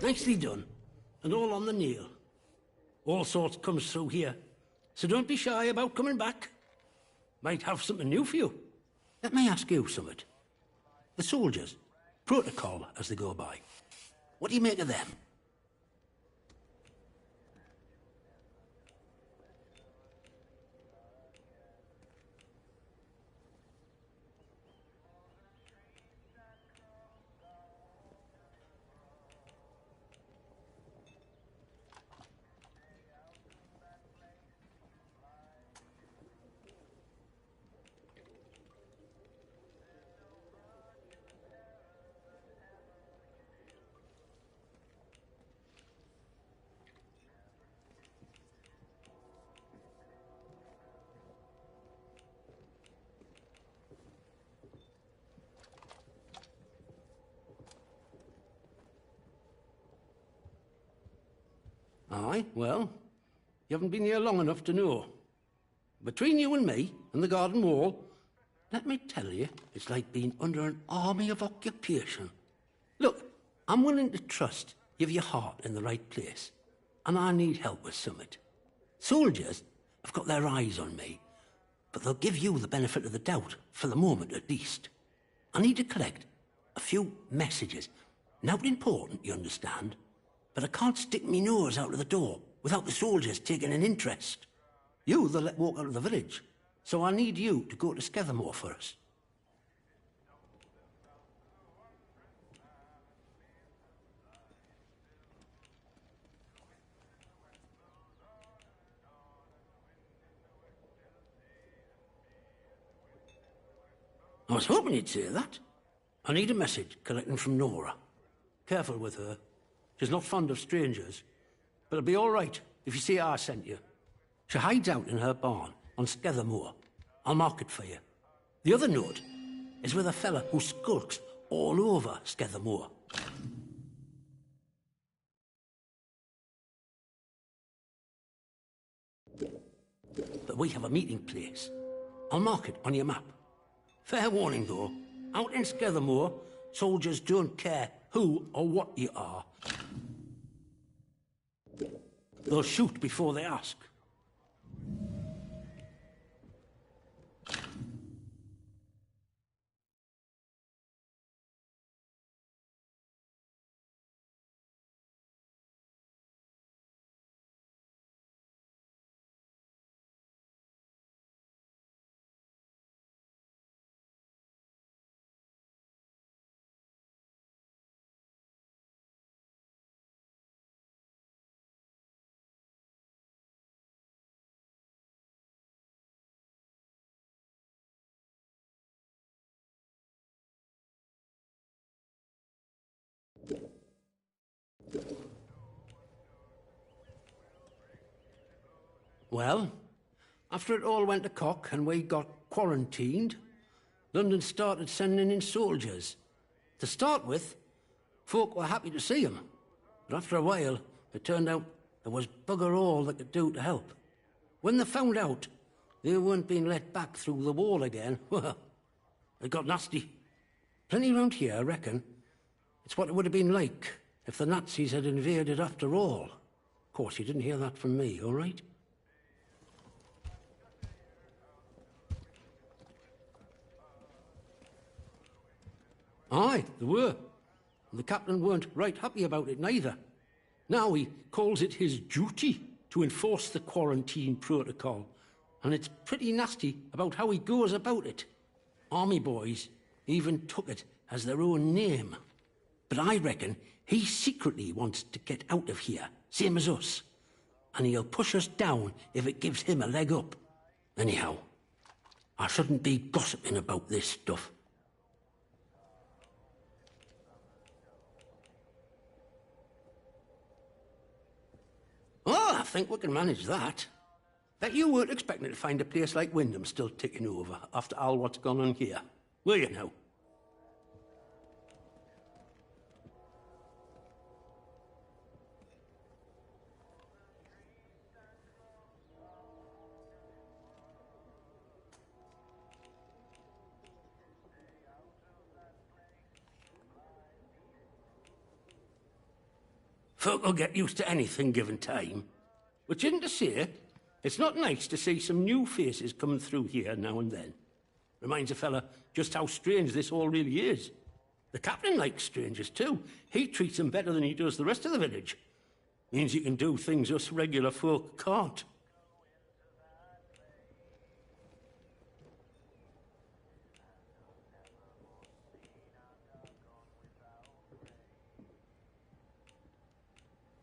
Nicely done. And all on the nail. All sorts comes through here. So don't be shy about coming back. Might have something new for you. Let me ask you something. The soldiers, protocol as they go by. What do you make of them? Aye, well, you haven't been here long enough to know. Between you and me and the garden wall, let me tell you, it's like being under an army of occupation. Look, I'm willing to trust you have your heart in the right place, and I need help with something. Soldiers have got their eyes on me, but they'll give you the benefit of the doubt, for the moment at least. I need to collect a few messages. Not important, you understand, but I can't stick me nose out of the door without the soldiers taking an interest. You they'll let walk out of the village, so I need you to go to Skethermore for us. I was hoping you'd say that. I need a message collecting from Nora. Careful with her. She's not fond of strangers, but it'll be all right if you see I sent you. She hides out in her barn on Skethermore. I'll mark it for you. The other note is with a fella who skulks all over Skethermore. But we have a meeting place. I'll mark it on your map. Fair warning, though. Out in Skethermore, soldiers don't care who or what you are. They'll shoot before they ask. Well, after it all went to cock and we got quarantined, London started sending in soldiers. To start with, folk were happy to see them. But after a while, it turned out there was bugger all they could do to help. When they found out they weren't being let back through the wall again, well, it got nasty. Plenty round here, I reckon. It's what it would have been like if the Nazis had invaded after all. Of course, you didn't hear that from me, all right? Aye, there were. And the captain weren't right happy about it neither. Now he calls it his duty to enforce the quarantine protocol. And it's pretty nasty about how he goes about it. Army boys even took it as their own name. But I reckon he secretly wants to get out of here, same as us. And he'll push us down if it gives him a leg up. Anyhow, I shouldn't be gossiping about this stuff. Oh, I think we can manage that. Bet you weren't expecting to find a place like Wyndham still ticking over after all what's gone on here, were you now? Folk will get used to anything given time. Which isn't to say, it's not nice to see some new faces coming through here now and then. Reminds a fella just how strange this all really is. The captain likes strangers too. He treats them better than he does the rest of the village. Means you can do things us regular folk can't.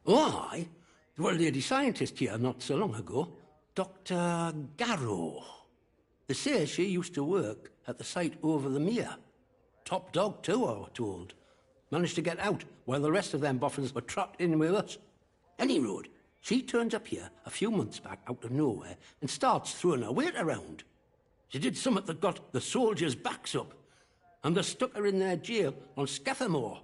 Oh, aye. There was a lady scientist here not so long ago. Dr. Garrow. They say she used to work at the site over the mere. Top dog too, I was told. Managed to get out while the rest of them boffins were trapped in with us. Any road, she turns up here a few months back out of nowhere and starts throwing her weight around. She did something that got the soldiers' backs up, and they stuck her in their jail on Scafamore.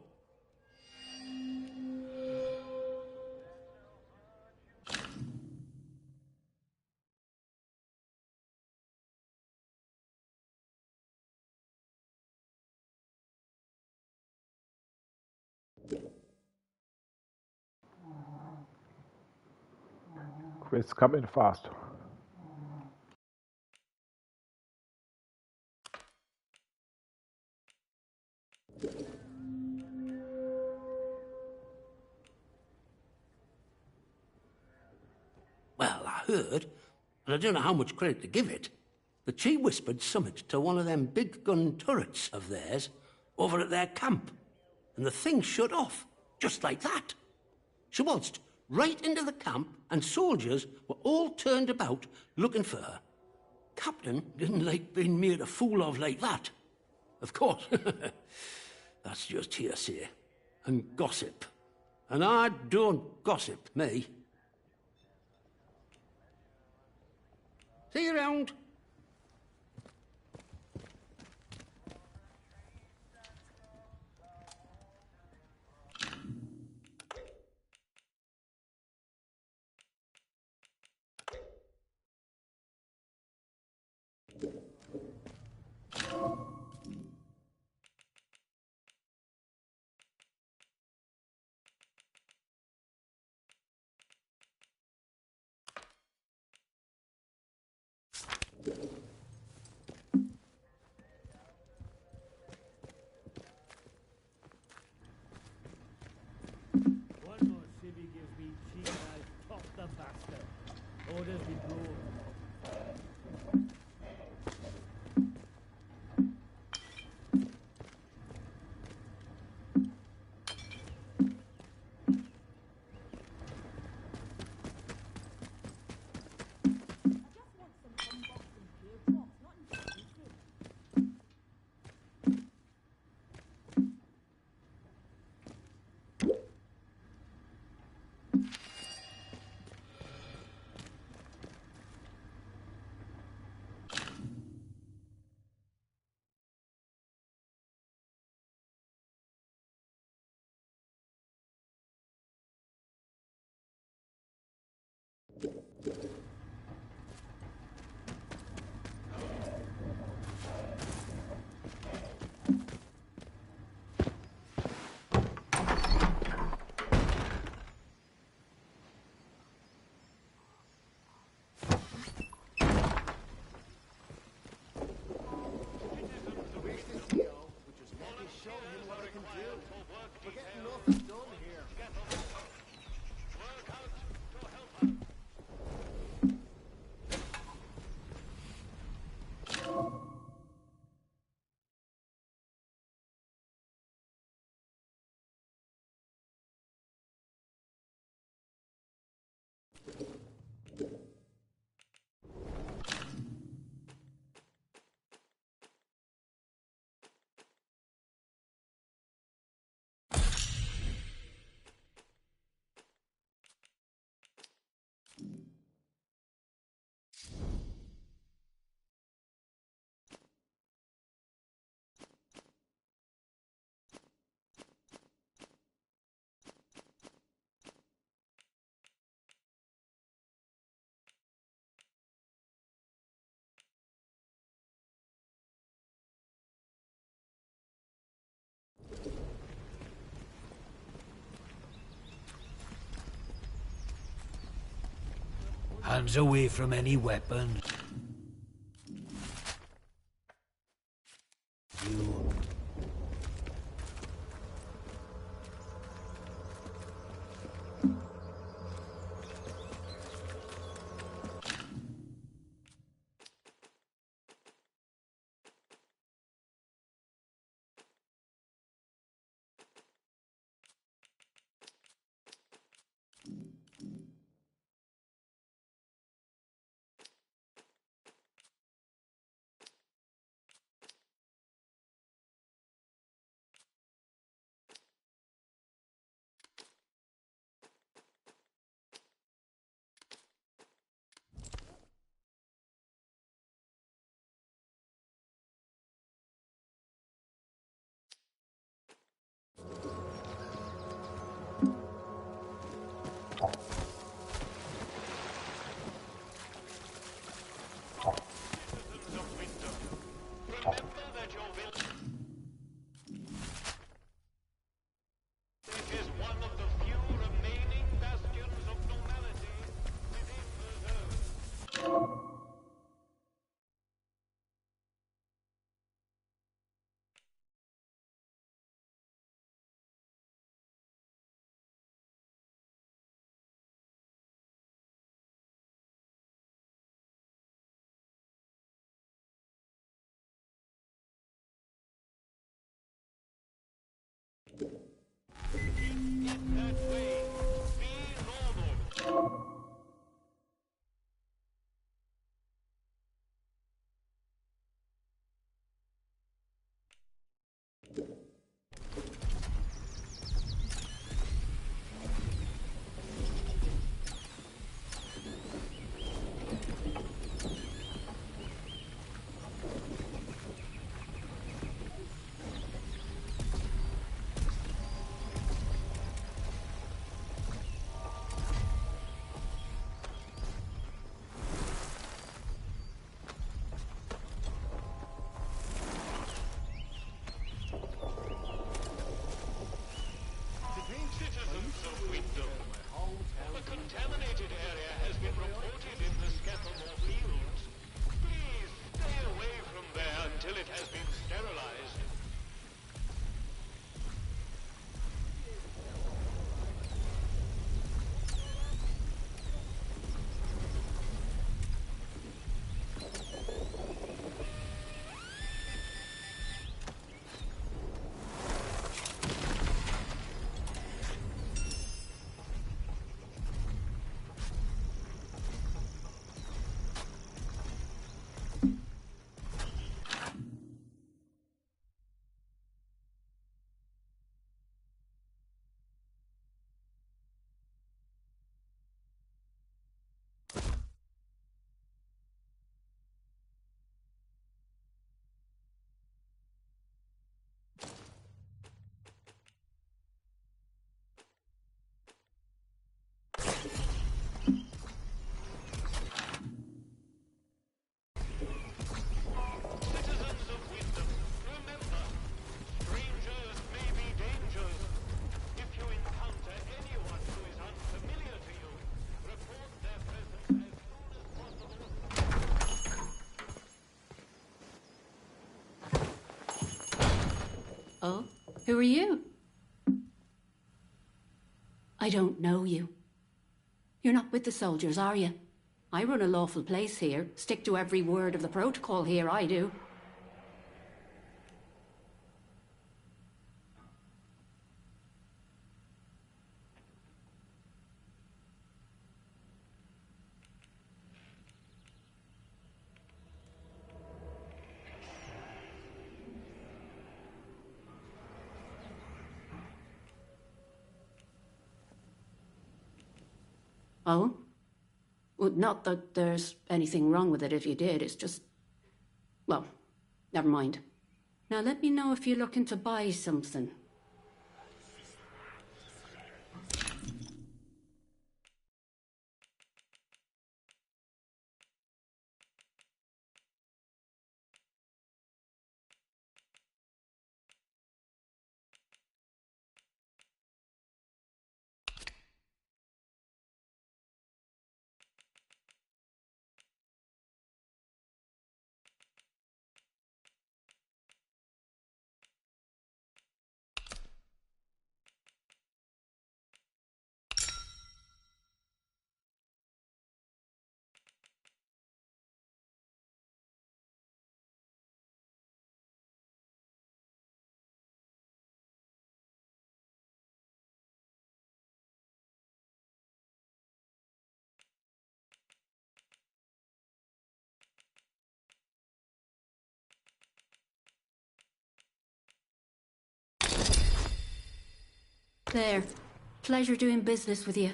Quests come in fast. Well, I heard, and I don't know how much credit to give it, that she whispered summit to one of them big gun turrets of theirs over at their camp, and the thing shut off, just like that. She waltzed right into the camp, and soldiers were all turned about looking for her. Captain didn't like being made a fool of like that. Of course, that's just hearsay and gossip, and I don't gossip, me. See you around. Hands away from any weapons. You... Oh, who are you? I don't know you. You're not with the soldiers, are you? I run a lawful place here. Stick to every word of the protocol here, I do. Oh? Well, not that there's anything wrong with it if you did, it's just... Well, never mind. Now let me know if you're looking to buy something. There. Pleasure doing business with you.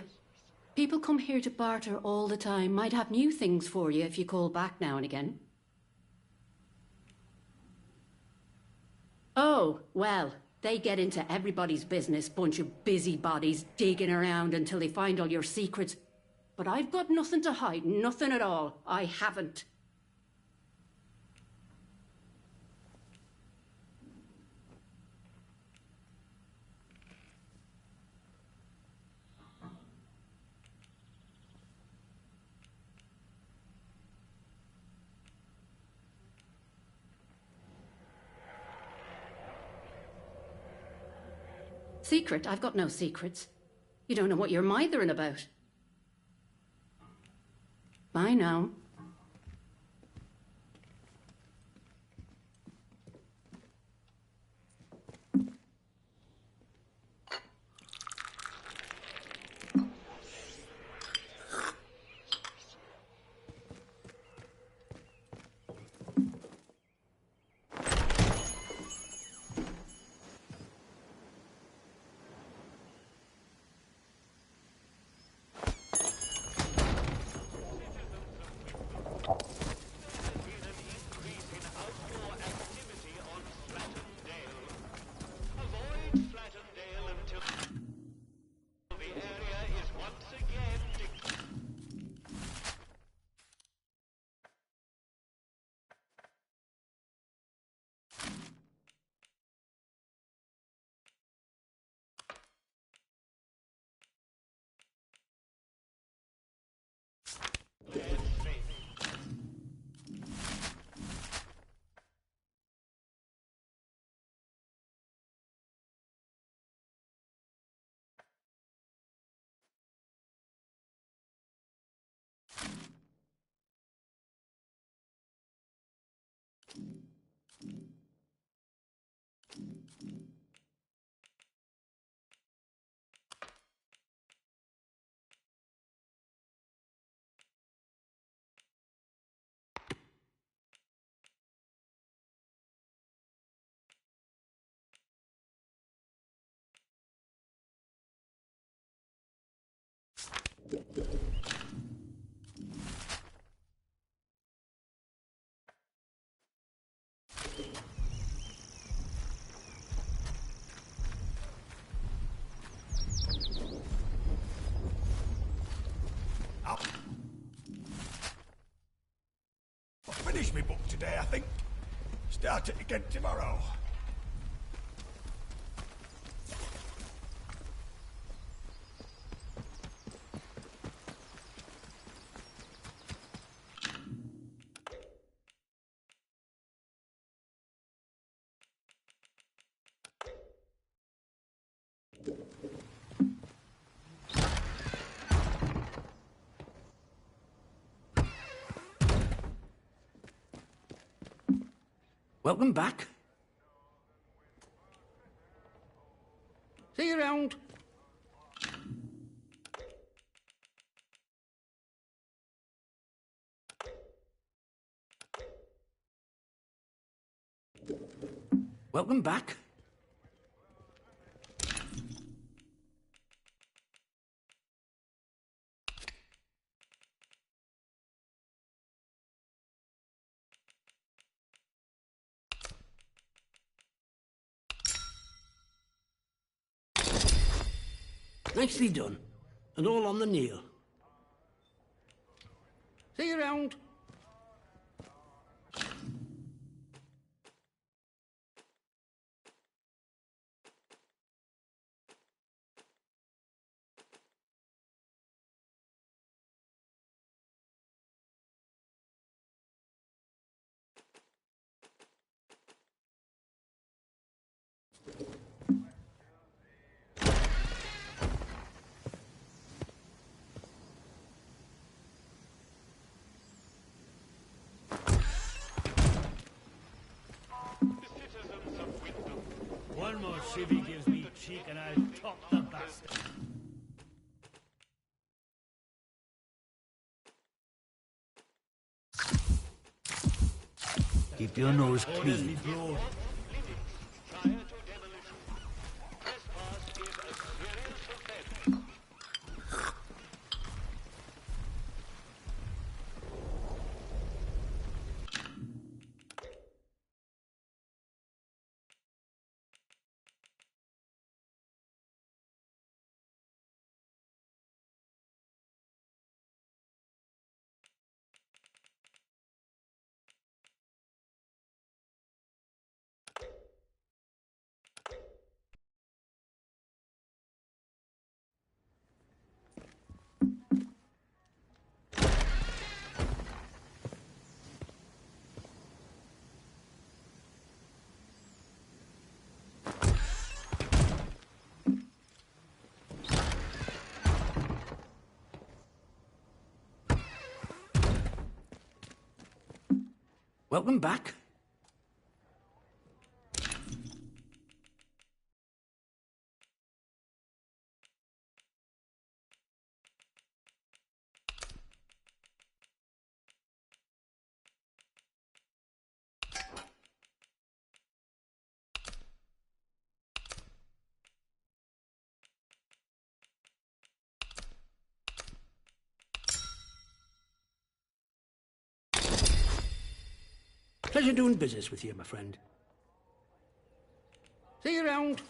People come here to barter all the time. Might have new things for you if you call back now and again. Oh, well, they get into everybody's business, bunch of busybodies digging around until they find all your secrets. But I've got nothing to hide, nothing at all. I haven't. Secret? I've got no secrets. You don't know what you're mithering about. Bye now. I'll finish my book today, I think. Start it again tomorrow. Welcome back. See you around. Welcome back. Nicely done. And all on the nail. See you around. One more civvy gives me cheek and I'll top the bastard. Keep your nose clean. Welcome back. Pleasure doing business with you, my friend. See you around.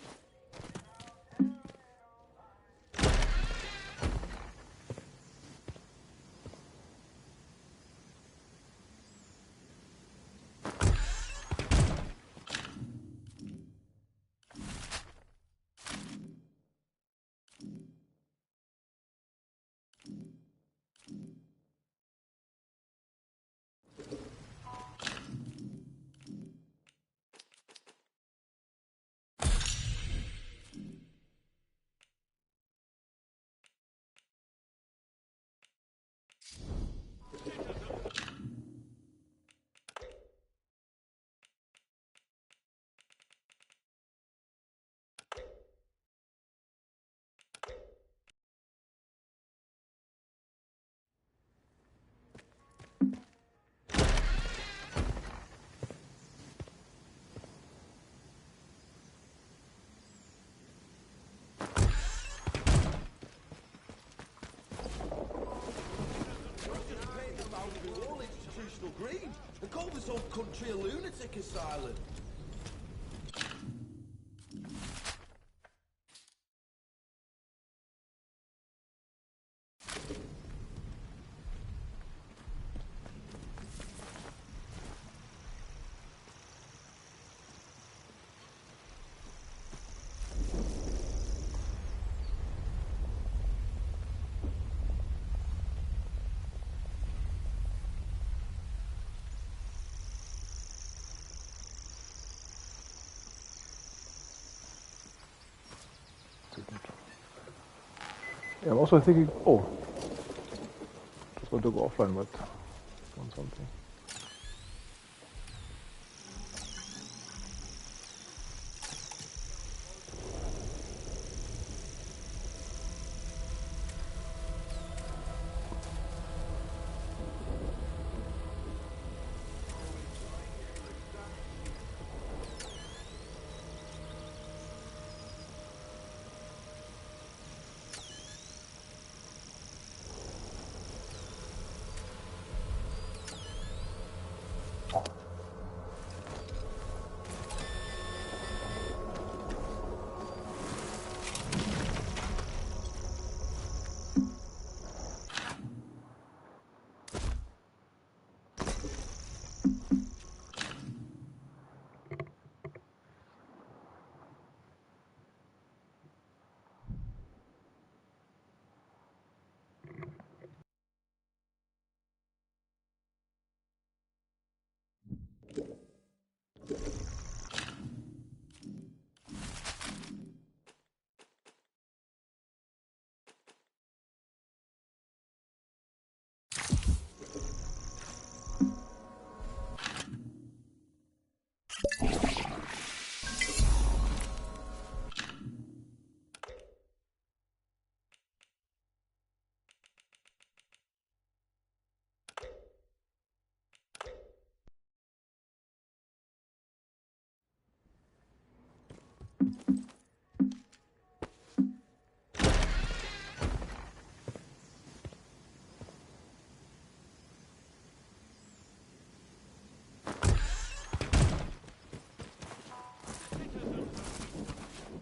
Green and call this whole country a lunatic asylum. Yeah, I'm also thinking, oh, just want to go offline, but want something.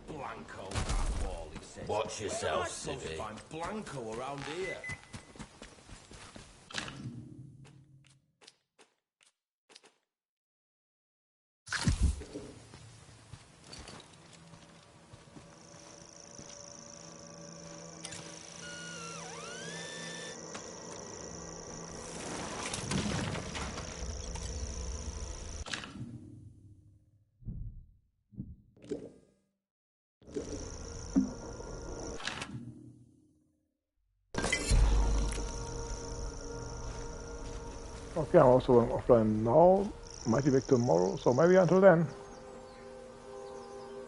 Blanco, that wall, he says. Watch yourself, I'm supposed to Civvy. find Blanco around here. Okay, I'm also going offline now. might be back tomorrow, so maybe until then.